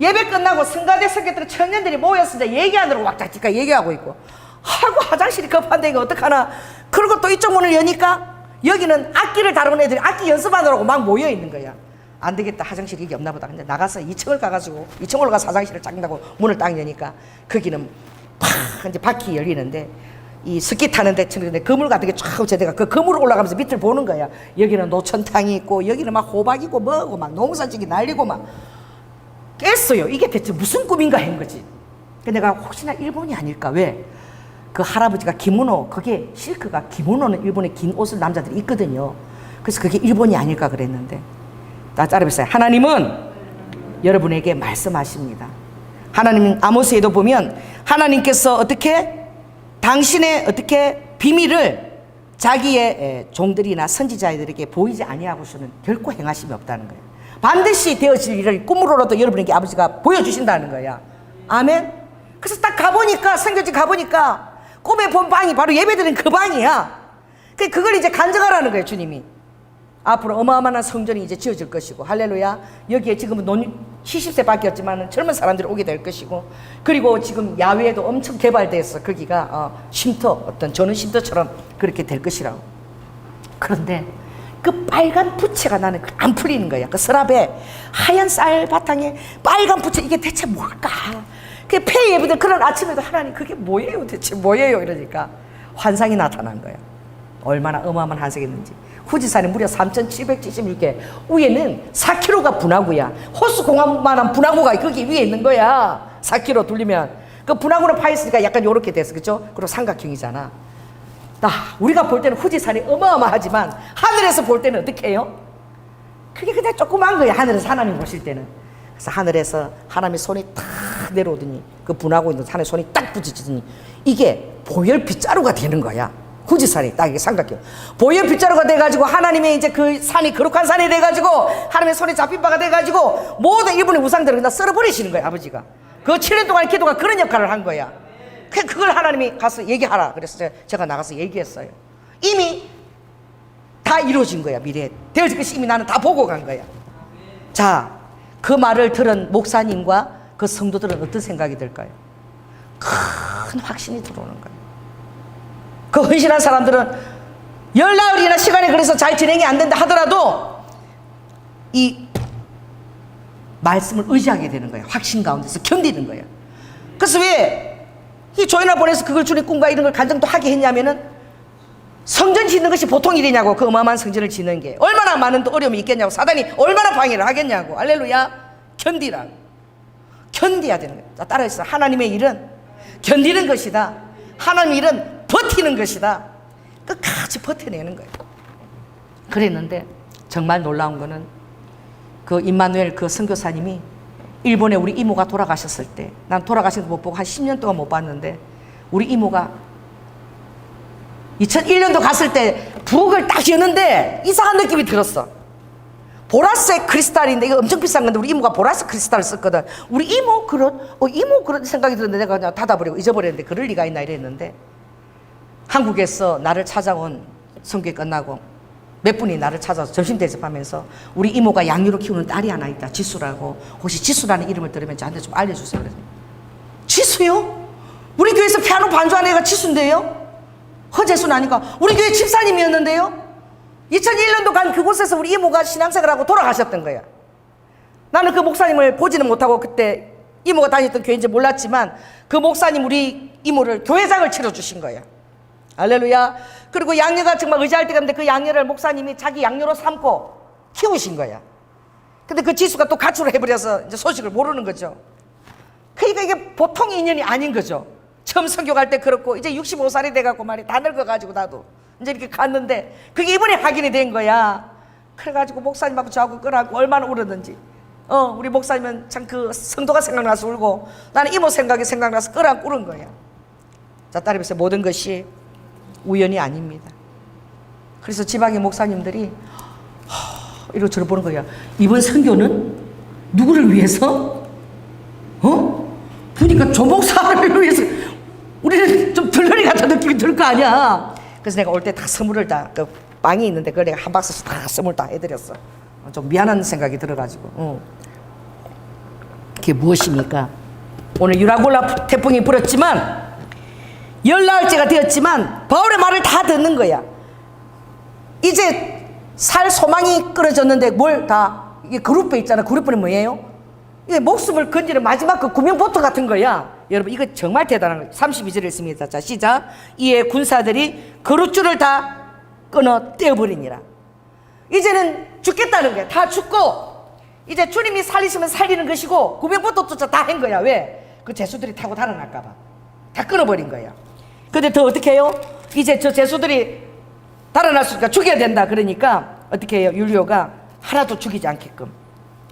예배 끝나고 성가대 성객들 청년들이 모여서 이제 얘기하느라고 왁짝지까 얘기하고 있고 아이고 화장실이 급한데 이거 어떡하나. 그리고 또 이쪽 문을 여니까 여기는 악기를 다루는 애들이 악기 연습하느라고 막 모여 있는 거야. 안 되겠다. 화장실이 이게 없나 보다. 근데 나가서 2층을 가가지고 2층 올라가서 화장실을 짱다고 문을 딱 여니까 거기는 팍 이제 바퀴 열리는데 이 스키 타는데 그물 같은 게 쫙 제대가 그 그물을 올라가면서 밑을 보는 거야. 여기는 노천탕이 있고 여기는 막 호박이고 뭐고 막 농사지기 날리고 막 깼어요. 이게 대체 무슨 꿈인가 한 거지. 근데 내가 혹시나 일본이 아닐까. 왜? 그 할아버지가 기모노, 그게 실크가 기모노는 일본에 긴 옷을 남자들이 입거든요. 그래서 그게 일본이 아닐까 그랬는데 나 따라해보세요. 하나님은 여러분에게 말씀하십니다. 하나님 아모스에도 보면 하나님께서 어떻게 당신의 어떻게 비밀을 자기의 종들이나 선지자들에게 보이지 아니하고서는 결코 행하심이 없다는 거예요. 반드시 되어질 일을 꿈으로라도 여러분에게 아버지가 보여주신다는 거야. 아멘. 그래서 딱 가보니까 선교지 가보니까 꿈에 본 방이 바로 예배드린 그 방이야. 그걸 이제 간증하라는 거예요. 주님이 앞으로 어마어마한 성전이 이제 지어질 것이고 할렐루야. 여기에 지금은 70세밖에 없지만 젊은 사람들이 오게 될 것이고 그리고 지금 야외에도 엄청 개발돼서 거기가 쉼터 어떤 전원 쉼터처럼 그렇게 될 것이라고. 그런데 그 빨간 부채가 나는 안 풀리는 거야. 그 서랍에 하얀 쌀 바탕에 빨간 부채 이게 대체 뭘까? 그 폐 예배들 그런 아침에도 하나님 그게 뭐예요? 대체 뭐예요? 이러니까 환상이 나타난 거야. 얼마나 어마어마한 환상이었는지. 후지산에 무려 3,776개 위에는 4km가 분화구야. 호수공항만한 분화구가 거기 위에 있는 거야. 4km 돌리면 그 분화구는 파였으니까 약간 요렇게 됐어. 그죠? 그리고 삼각형이잖아. 우리가 볼 때는 후지산이 어마어마하지만 하늘에서 볼 때는 어떻게 해요? 그게 그냥 조그만 거야. 하늘에서 하나님 보실 때는. 그래서 하늘에서 하나님의 손이 탁 내려오더니 그 분하고 있는 산에 손이 딱 부딪히더니 이게 보혈 빗자루가 되는 거야. 후지산이 딱 이게 삼각형. 보혈 빗자루가 돼가지고 하나님의 이제 그 산이 거룩한 산이 돼가지고 하나님의 손에 잡힌 바가 돼가지고 모든 일본의 우상들을 다 썰어버리시는 거야. 아버지가. 그 7년 동안 기도가 그런 역할을 한 거야. 그걸 하나님이 가서 얘기하라. 그래서 제가 나가서 얘기했어요. 이미 다 이루어진 거야. 미래에 되어질 것이 이미 나는 다 보고 간 거야. 자, 그 말을 들은 목사님과 그 성도들은 어떤 생각이 들까요? 큰 확신이 들어오는 거예요. 그 헌신한 사람들은 열나흘이나 시간이 그래서 잘 진행이 안 된다 하더라도 이 말씀을 의지하게 되는 거예요. 확신 가운데서 견디는 거예요. 그래서 왜 이 조연아 보내서 그걸 주님 꿈과 이런 걸 간증도 하게 했냐면은 성전 짓는 것이 보통 일이냐고. 그 어마어마한 성전을 짓는 게 얼마나 많은 또 어려움이 있겠냐고. 사단이 얼마나 방해를 하겠냐고. 할렐루야. 견디라고. 견디야 되는 거야. 자, 따라해서 하나님의 일은 견디는 것이다. 하나님의 일은 버티는 것이다. 끝까지 버텨내는 거예요. 그랬는데 정말 놀라운 거는 그 임마누엘 그 선교사님이 일본에 우리 이모가 돌아가셨을 때, 난 돌아가신 거 못 보고 한 10년 동안 못 봤는데, 우리 이모가 2001년도 갔을 때 부엌을 딱 여는데 이상한 느낌이 들었어. 보라색 크리스탈인데 이거 엄청 비싼 건데 우리 이모가 보라색 크리스탈을 썼거든. 우리 이모 그런 생각이 들었는데 내가 그냥 닫아버리고 잊어버렸는데 그럴 리가 있나 이랬는데, 한국에서 나를 찾아온 선교회 끝나고 몇 분이 나를 찾아서 점심 대접하면서 우리 이모가 양유로 키우는 딸이 하나 있다, 지수라고. 혹시 지수라는 이름을 들으면 저한테 좀 알려주세요. 그래서 지수요? 우리 교회에서 피아노 반주하는 애가 지수인데요? 허재순 아니까 우리 교회 집사님이었는데요? 2001년도 간 그곳에서 우리 이모가 신앙생활하고 돌아가셨던 거야. 나는 그 목사님을 보지는 못하고 그때 이모가 다녔던 교회인지 몰랐지만 그 목사님 우리 이모를 교회장을 치러주신 거야. 할렐루야. 그리고 양녀가 정말 의지할 때가 있는데 그 양녀를 목사님이 자기 양녀로 삼고 키우신 거야. 근데 그 지수가 또 가출을 해버려서 이제 소식을 모르는 거죠. 그러니까 이게 보통 인연이 아닌 거죠. 처음 선교 갈 때 그렇고 이제 65살이 돼갖고 말이 다 늙어가지고 나도 이제 이렇게 갔는데 그게 이번에 확인이 된 거야. 그래가지고 목사님하고 저하고 끌어안고 얼마나 울었는지. 우리 목사님은 참 그 성도가 생각나서 울고 나는 이모 생각이 생각나서 끌어안고 울은 거야. 자, 따라해보세요. 모든 것이 우연이 아닙니다. 그래서 지방의 목사님들이 이러고 저를 보는 거야. 이번 선교는 누구를 위해서? 보니까 조 목사를 위해서. 우리는 좀 들러리 같은 느낌이 들 거 아니야. 그래서 내가 올 때 다 선물을 다, 그 빵이 있는데 그걸 내가 한 박스씩 다 선물 다 해드렸어. 좀 미안한 생각이 들어가지고. 그게 무엇입니까? 오늘 유라굴라 태풍이 불었지만 열나흘째가 되었지만 바울의 말을 다 듣는 거야. 이제 살 소망이 끊어졌는데 뭘 다, 이게 그룹배 있잖아. 그룹배는 뭐예요? 이게 목숨을 건지는 마지막 그 구명보트 같은 거야. 여러분 이거 정말 대단한 거예요. 32절에 있습니다. 자, 시작. 이에 군사들이 그룹줄을 다 끊어 떼어버리니라. 이제는 죽겠다는 거야. 다 죽고 이제 주님이 살리시면 살리는 것이고 구명보트조차 다 한 거야. 왜? 그 제수들이 타고 달아날까 봐 다 끊어버린 거야. 근데 더 어떻게 해요? 이제 저 제수들이 달아났으니까 죽여야 된다. 그러니까 어떻게 해요? 율리오가 하나도 죽이지 않게끔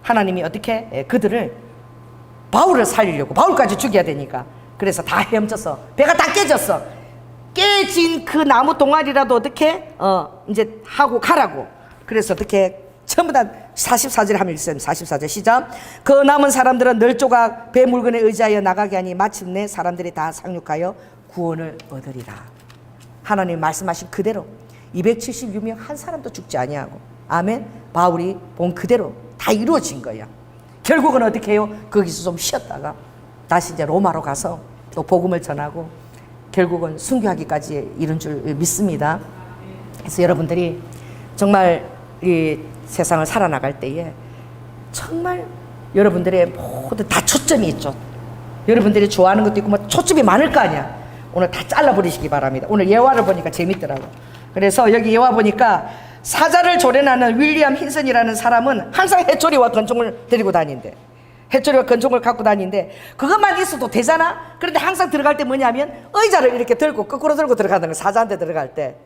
하나님이 어떻게 해? 그들을 바울을 살리려고, 바울까지 죽여야 되니까 그래서 다 헤엄쳐서 배가 다 깨졌어. 깨진 그 나무 동아리라도 어떻게 이제 하고 가라고. 그래서 어떻게 전부 다 44절에 하면 있어요. 44절 시작. 그 남은 사람들은 늘 조각 배 물건에 의지하여 나가게 하니 마침내 사람들이 다 상륙하여 구원을 얻으리라. 하나님 말씀하신 그대로 276명 한 사람도 죽지 아니하고, 아멘. 바울이 본 그대로 다 이루어진 거야. 결국은 어떻게 해요? 거기서 좀 쉬었다가 다시 이제 로마로 가서 또 복음을 전하고 결국은 순교하기까지 이른 줄 믿습니다. 그래서 여러분들이 정말 이 세상을 살아나갈 때에 정말 여러분들의 모든 다 초점이 있죠. 여러분들이 좋아하는 것도 있고 뭐 초점이 많을 거 아니야. 오늘 다 잘라버리시기 바랍니다. 오늘 예화를 보니까 재밌더라고. 그래서 여기 예화 보니까 사자를 조련하는 윌리엄 힌슨이라는 사람은 항상 해초리와 권총을 데리고 다닌대. 해초리와 권총을 갖고 다니는데 그것만 있어도 되잖아. 그런데 항상 들어갈 때 뭐냐면 의자를 이렇게 들고 거꾸로 들고 들어가는 거야. 사자한테 들어갈 때.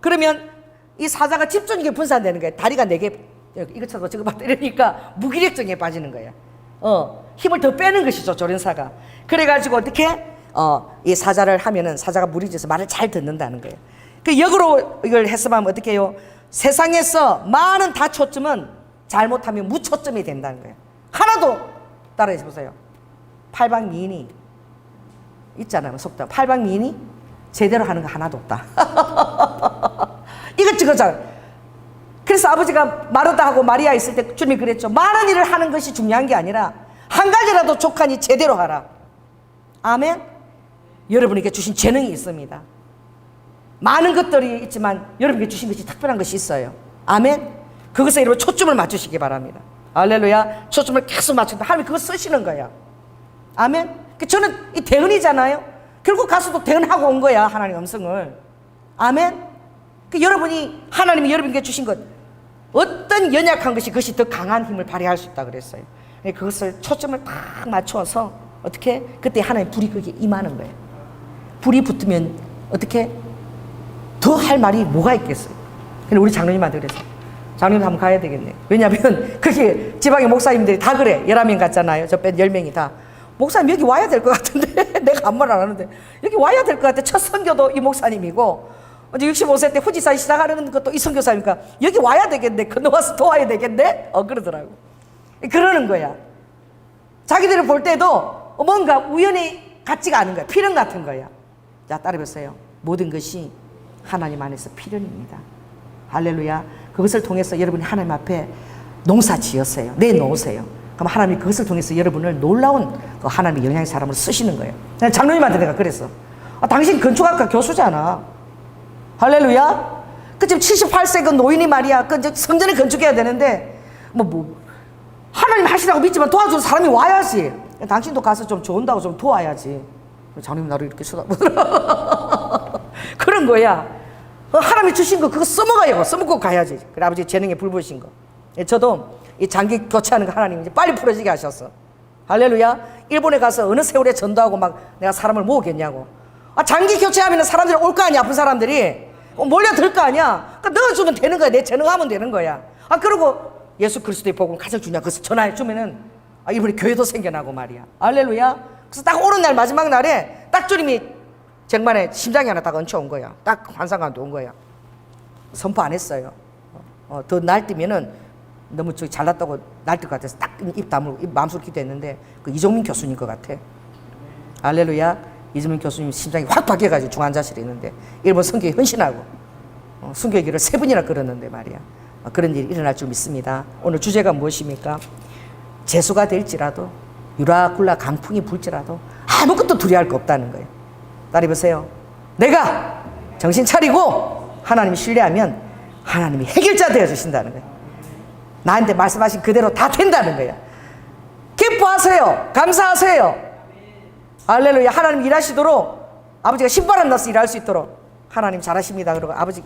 그러면 이 사자가 집중력이 분산되는 거야. 다리가 4개 이거 쳐도 저거 봤다 이러니까 무기력증에 빠지는 거야. 힘을 더 빼는 것이죠, 조련사가. 그래가지고 어떻게 이 사자를 하면은 사자가 무리져서 말을 잘 듣는다는 거예요. 그 역으로 이걸 했으면 어떻게 해요? 세상에서 많은 다 초점은 잘못하면 무초점이 된다는 거예요. 하나도 따라해 보세요. 팔방미인이 있잖아요. 속담. 팔방미인이 제대로 하는 거 하나도 없다. 이것저것. 그래서 아버지가 마르다 하고 마리아 있을 때 주님이 그랬죠. 많은 일을 하는 것이 중요한 게 아니라 한 가지라도 족하니 제대로 하라. 아멘. 여러분에게 주신 재능이 있습니다. 많은 것들이 있지만 여러분에게 주신 것이 특별한 것이 있어요. 아멘. 그것에 여러분 초점을 맞추시기 바랍니다. 할렐루야. 초점을 계속 맞춘다. 하나님 그거 쓰시는 거야. 아멘. 저는 이 대언이잖아요. 결국 가서도 대언하고 온 거야. 하나님 음성을. 아멘. 그 여러분이 하나님이 여러분께 주신 것, 어떤 연약한 것이 그것이 더 강한 힘을 발휘할 수 있다 그랬어요. 그것을 초점을 딱 맞춰서 어떻게 그때 하나님 불이 거기에 임하는 거예요. 불이 붙으면 어떻게 더 할 말이 뭐가 있겠어요. 근데 우리 장로님한테 그랬어요. 장로님 한번 가야 되겠네. 왜냐하면 그게 지방의 목사님들이 다 그래. 11명 갔잖아요. 저 뺀 10명이 다. 목사님 여기 와야 될 것 같은데 내가 아무 말 안 하는데 여기 와야 될 것 같아. 첫 선교도 이 목사님이고 이제 65세 때 후지산 시작하는 것도 이 선교사니까 여기 와야 되겠네. 건너와서 도와야 되겠네. 그러더라고. 그러는 거야. 자기들을 볼 때도 뭔가 우연히 같지가 않은 거야. 필연 같은 거야. 자, 따라해보세요. 모든 것이 하나님 안에서 필연입니다. 할렐루야. 그것을 통해서 여러분이 하나님 앞에 농사 지으세요. 내놓으세요. 그럼 하나님이 그것을 통해서 여러분을 놀라운 그 하나님의 영향의 사람으로 쓰시는 거예요. 장로님한테 내가 그랬어. 당신 건축학과 교수잖아. 할렐루야. 그 지금 78세 그 노인이 말이야. 그 성전에 건축해야 되는데 하나님 하시라고 믿지만 도와주는 사람이 와야지. 당신도 가서 좀 좋은다고 좀 도와야지. 장로님 나를 이렇게 쳐다보더라. 그런 거야. 하나님이 주신 거 그거 써먹어요. 써먹고 가야지. 그래 아버지 재능에 불 부으신 거. 저도 이 장기 교체하는 거 하나님 이제 빨리 풀어지게 하셨어. 할렐루야. 일본에 가서 어느 세월에 전도하고 막 내가 사람을 모으겠냐고. 장기 교체하면 사람들이 올 거 아니야. 아픈 사람들이 몰려들 거 아니야. 그러니까 넣어주면 되는 거야. 내 재능하면 되는 거야. 그러고 예수 그리스도의 복음 가져 주냐. 그래서 전화해 주면은 이번에 교회도 생겨나고 말이야. 할렐루야. 그래서 딱 오는 날 마지막 날에 딱 주님이 쟁반에 심장이 하나 딱 얹혀 온 거야. 딱 환상관도 온 거야. 선포 안 했어요. 더 날뛰면은 너무 저기 잘났다고 날뛸 것 같아서 딱 입 다물고 입 마음속으로 기도했는데 그 이종민 교수님 것 같아. 할렐루야. 이종민 교수님 심장이 확 바뀌어가지고 중환자실에 있는데 일본 선교에 헌신하고 선교의 길을 3번이나 걸었는데 말이야. 그런 일이 일어날 줄 믿습니다. 오늘 주제가 무엇입니까? 재수가 될지라도 유라굴라 강풍이 불지라도 아무것도 두려워할 거 없다는 거예요. 따라해보세요. 내가 정신 차리고 하나님 신뢰하면 하나님이 해결자 되어주신다는 거예요. 나한테 말씀하신 그대로 다 된다는 거예요. 기뻐하세요. 감사하세요. 할렐루야. 하나님 일하시도록 아버지가 신바람 나서 일할 수 있도록 하나님 잘하십니다. 그러고 아버지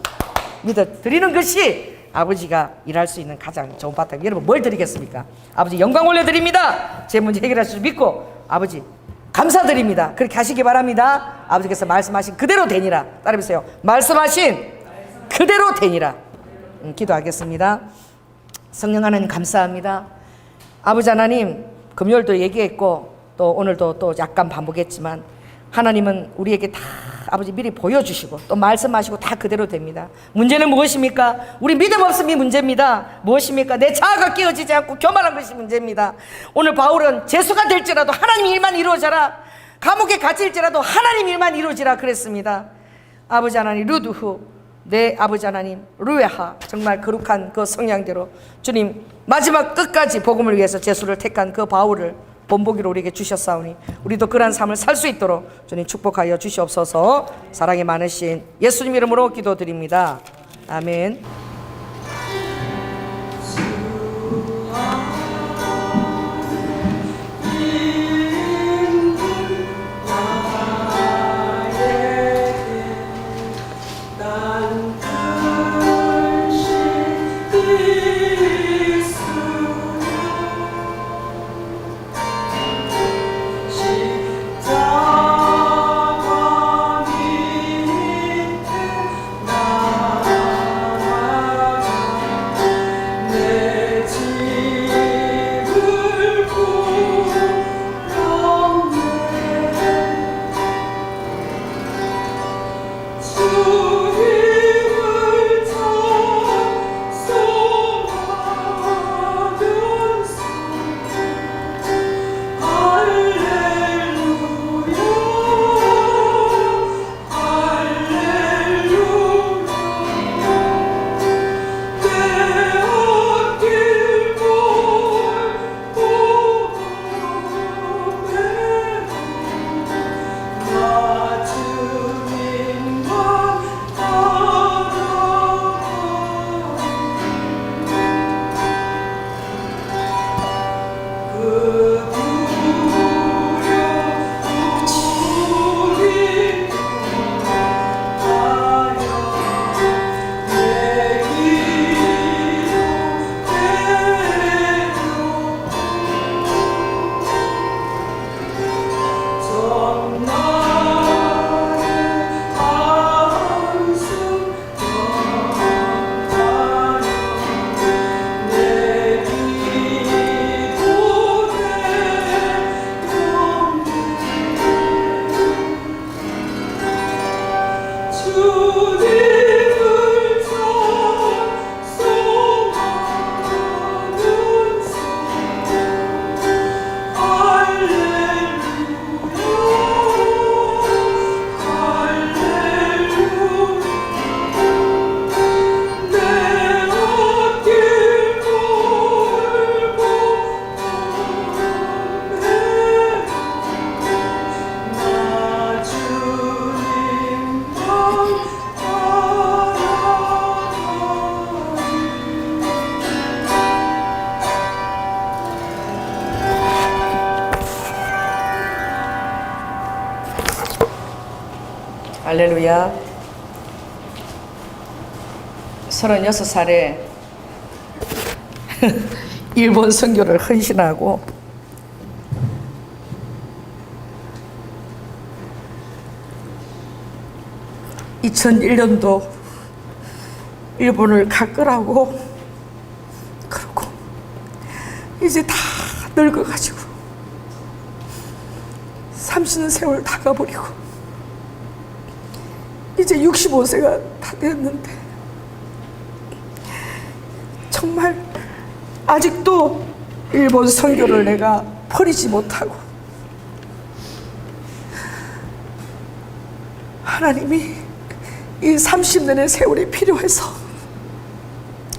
믿어드리는 것이 아버지가 일할 수 있는 가장 좋은 바탕. 여러분 뭘 드리겠습니까? 아버지 영광 올려드립니다. 제 문제 해결하실 줄 믿고 아버지 감사드립니다. 그렇게 하시기 바랍니다. 아버지께서 말씀하신 그대로 되니라. 따라해보세요. 말씀하신 그대로 되니라. 기도하겠습니다. 성령 하나님 감사합니다. 아버지 하나님 금요일도 얘기했고 또 오늘도 또 약간 반복했지만 하나님은 우리에게 다 아버지 미리 보여주시고 또 말씀하시고 다 그대로 됩니다. 문제는 무엇입니까? 우리 믿음 없음이 문제입니다. 무엇입니까? 내 자아가 깨어지지 않고 교만한 것이 문제입니다. 오늘 바울은 재수가 될지라도 하나님 일만 이루어져라. 감옥에 갇힐지라도 하나님 일만 이루어지라 그랬습니다. 아버지 하나님 루드후 내 아버지 하나님 루에하 정말 거룩한 그 성향대로 주님 마지막 끝까지 복음을 위해서 재수를 택한 그 바울을 본보기로 우리에게 주셨사오니 우리도 그러한 삶을 살 수 있도록 주님 축복하여 주시옵소서. 사랑이 많으신 예수님 이름으로 기도드립니다. 아멘. 할렐루야. 36살에 일본 선교를 헌신하고 (2001년도) 일본을 갈 거라고, 그러고 이제 다 늙어가지고 30년 세월 다 가버리고 이제 65세가 다 됐는데 정말 아직도 일본 선교를 내가 버리지 못하고, 하나님이 이 30년의 세월이 필요해서,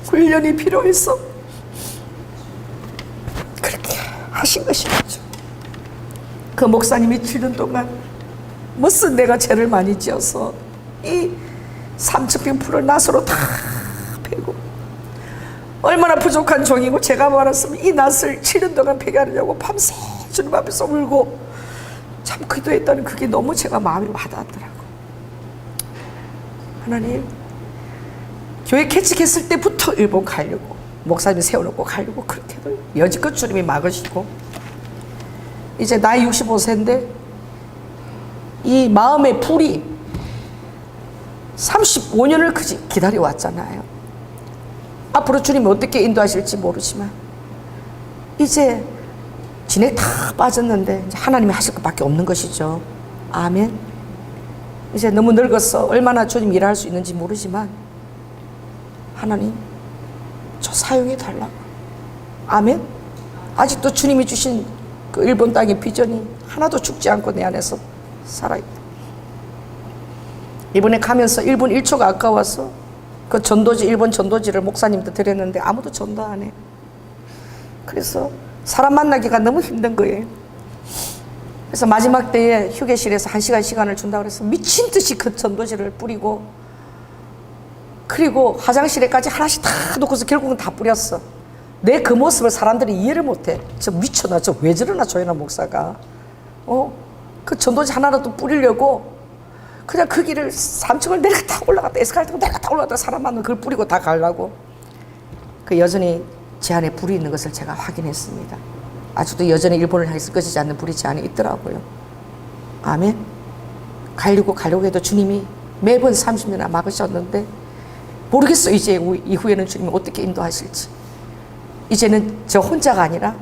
훈련이 필요해서 그렇게 하신 것이죠. 그 목사님이 7년 동안 무슨 내가 죄를 많이 지어서 이 3,000평 풀을 낫으로 다 베고 얼마나 부족한 종이고, 제가 말았으면 이 낫을 7년 동안 베게 하려고 밤새 주님 앞에서 울고 참 기도했다는 그게 너무 제가 마음이 와닿았더라고. 하나님, 교회 개척했을 때부터 일본 가려고, 목사님 세워놓고 가려고 그렇게도 여지껏 주님이 막으시고, 이제 나이 65세인데 이 마음의 불이 35년을 기다려왔잖아요. 앞으로 주님이 어떻게 인도하실지 모르지만 이제 진액 다 빠졌는데 이제 하나님이 하실 것밖에 없는 것이죠. 아멘. 이제 너무 늙어서 얼마나 주님 일할 수 있는지 모르지만 하나님, 저 사용해 달라고. 아멘. 아직도 주님이 주신 그 일본 땅의 비전이 하나도 죽지 않고 내 안에서 살아있다. 이번에 가면서 1분 1초가 아까워서 그 전도지, 일본 전도지를 목사님도 드렸는데 아무도 전도 안 해. 그래서 사람 만나기가 너무 힘든 거예요. 그래서 마지막 때에 휴게실에서 1시간 시간을 준다고 그래서 미친 듯이 그 전도지를 뿌리고, 그리고 화장실에까지 하나씩 다 놓고서 결국은 다 뿌렸어. 내 그 모습을 사람들이 이해를 못해. 저 미쳤나, 저 왜 저러나, 조연아 목사가. 그 전도지 하나라도 뿌리려고 그냥 그 길을 3층을 내려갔다 올라갔다, 에스컬레이터 내려갔다 올라갔다, 사람 만나면 그걸 뿌리고 다 가려고. 그 여전히 제 안에 불이 있는 것을 제가 확인했습니다. 아직도 여전히 일본을 향해서 꺼지지 않는 불이 제 안에 있더라고요. 아멘. 가려고 해도 주님이 매번 30년이나 막으셨는데 모르겠어. 이제 이후에는 주님이 어떻게 인도하실지. 이제는 저 혼자가 아니라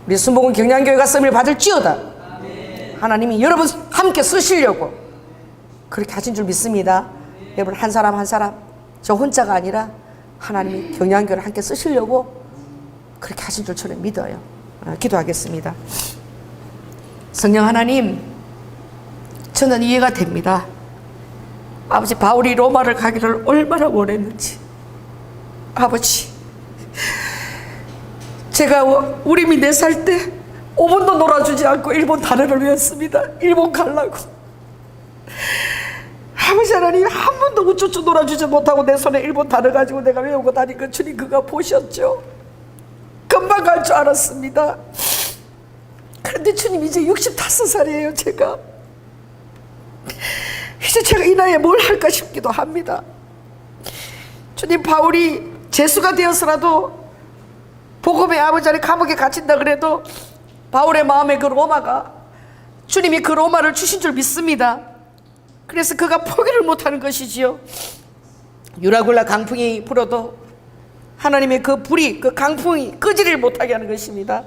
우리 순복음 경량교회가 씀을 받을지어다. 하나님이 여러분 함께 쓰시려고 그렇게 하신 줄 믿습니다. 여러분 한 사람 한 사람, 저 혼자가 아니라 하나님이 경량교회를 함께 쓰시려고 그렇게 하신 줄 저는 믿어요. 기도하겠습니다. 성령 하나님, 저는 이해가 됩니다. 아버지, 바울이 로마를 가기를 얼마나 원했는지. 아버지, 제가 우림이 4살 때 5분도 놀아주지 않고 일본 단어를 외웠습니다. 일본 가려고. 아버지 하나님, 한 번도 우쭈쭈 놀아주지 못하고 내 손에 일본 단어 가지고 내가 외우고 다니까 주님 그가 보셨죠. 금방 갈 줄 알았습니다. 그런데 주님 이제 65살이에요. 제가 이제 제가 이 나이에 뭘 할까 싶기도 합니다. 주님, 바울이 재수가 되어서라도 복음의 아버지 안에 감옥에 갇힌다 그래도 바울의 마음에 그 로마가, 주님이 그 로마를 주신 줄 믿습니다. 그래서 그가 포기를 못하는 것이지요. 유라굴라 강풍이 불어도 하나님의 그 불이, 그 강풍이 끄지를 못하게 하는 것입니다.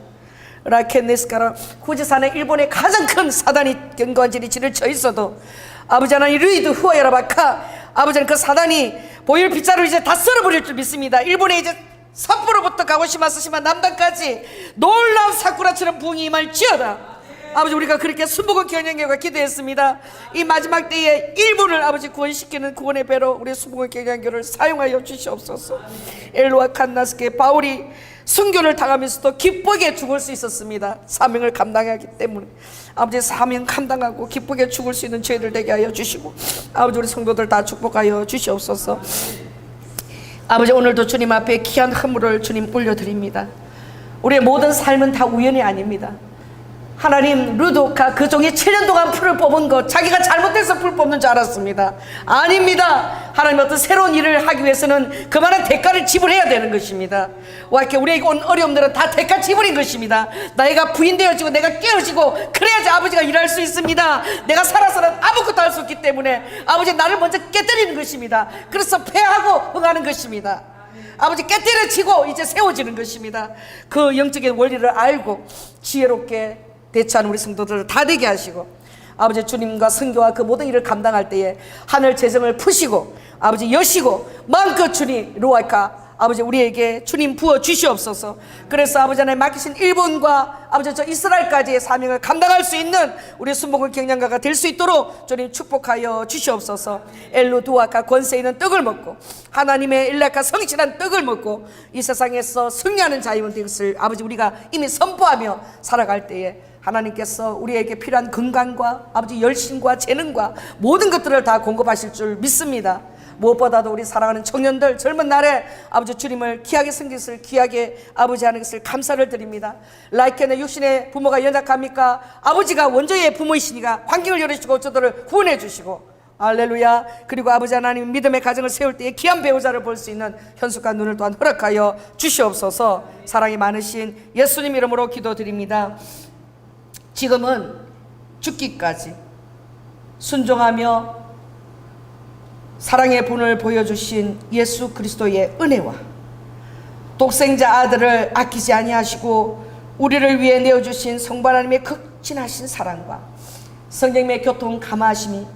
라켄네스카라 후지산에 일본의 가장 큰 사단이 경관질이 진을 쳐 있어도 아버지 하나님 루이드 후아야라바카, 아버지 하나님 그 사단이 보일 빗자루 이제 다 썰어버릴 줄 믿습니다. 일본에 이제 삿포로부터 가고시마 스시마 남단까지 놀라운 사쿠라처럼 부흥이 임할지어다. 아버지, 우리가 그렇게 순복음 경영교회가 기도했습니다. 이 마지막 때에 일본을 아버지 구원시키는 구원의 배로 우리 순복음 경영교회를 사용하여 주시옵소서. 엘로와 칸나스케 바울이 순교를 당하면서도 기쁘게 죽을 수 있었습니다. 사명을 감당하기 때문에 아버지, 사명 감당하고 기쁘게 죽을 수 있는 저희들 되게 하여 주시고, 아버지 우리 성도들 다 축복하여 주시옵소서. 아버지, 오늘도 주님 앞에 귀한 헌물을 주님 올려드립니다. 우리의 모든 삶은 다 우연이 아닙니다. 하나님, 루도카 그 종이 7년 동안 풀을 뽑은 것 자기가 잘못해서 풀 뽑는 줄 알았습니다. 아닙니다. 하나님 어떤 새로운 일을 하기 위해서는 그만한 대가를 지불해야 되는 것입니다. 와, 이렇게 우리에게 온 어려움들은 다 대가 지불인 것입니다. 나이가 부인되어지고 내가 깨어지고 그래야지 아버지가 일할 수 있습니다. 내가 살아서는 아무것도 할 수 없기 때문에 아버지 나를 먼저 깨뜨리는 것입니다. 그래서 패하고 흥하는 것입니다. 아버지 깨뜨려지고 이제 세워지는 것입니다. 그 영적인 원리를 알고 지혜롭게 대처하는 우리 성도들을 다 되게 하시고, 아버지 주님과 선교와 그 모든 일을 감당할 때에 하늘 재정을 푸시고 아버지 여시고 마음껏 주님 루아이카 아버지 우리에게 주님 부어 주시옵소서. 그래서 아버지 하나님 맡기신 일본과 아버지 저 이스라엘까지의 사명을 감당할 수 있는 우리 순복음 경영가가 될 수 있도록 주님 축복하여 주시옵소서. 엘루두아카 권세 있는 떡을 먹고 하나님의 일라카 성실한 떡을 먹고 이 세상에서 승리하는 자유원 된 것을 아버지 우리가 이미 선포하며 살아갈 때에 하나님께서 우리에게 필요한 건강과 아버지 열심과 재능과 모든 것들을 다 공급하실 줄 믿습니다. 무엇보다도 우리 사랑하는 청년들 젊은 날에 아버지 주님을 귀하게 섬긴 것을 귀하게 아버지 하는 것을 감사를 드립니다. 라이켄의 육신의 부모가 연약합니까? 아버지가 원조의 부모이시니까 환경을 열어주시고 저들을 구원해 주시고, 할렐루야. 그리고 아버지 하나님 믿음의 가정을 세울 때에 귀한 배우자를 볼 수 있는 현숙과 눈을 또한 허락하여 주시옵소서. 사랑이 많으신 예수님 이름으로 기도드립니다. 지금은 죽기까지 순종하며 사랑의 분을 보여주신 예수 그리스도의 은혜와 독생자 아들을 아끼지 아니하시고 우리를 위해 내어주신 성부 하나님의 극진하신 사랑과 성령님의 교통 감화하심이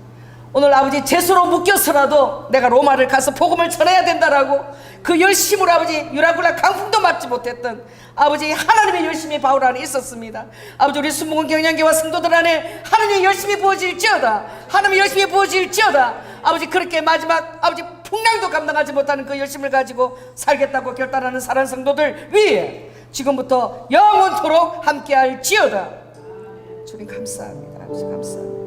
오늘 아버지 죄수로 묶여서라도 내가 로마를 가서 복음을 전해야 된다라고 그 열심으로 아버지 유라굴라 강풍도 맞지 못했던 아버지 하나님의 열심이 바울 안에 있었습니다. 아버지 우리 순복음 경영계와 성도들 안에 하나님의 열심이 부어질지어다. 하나님의 열심이 부어질지어다. 아버지 그렇게 마지막 아버지 풍랑도 감당하지 못하는 그 열심을 가지고 살겠다고 결단하는 사랑하는 성도들 위해 지금부터 영원토록 함께할지어다. 주님 감사합니다. 아버지 감사합니다.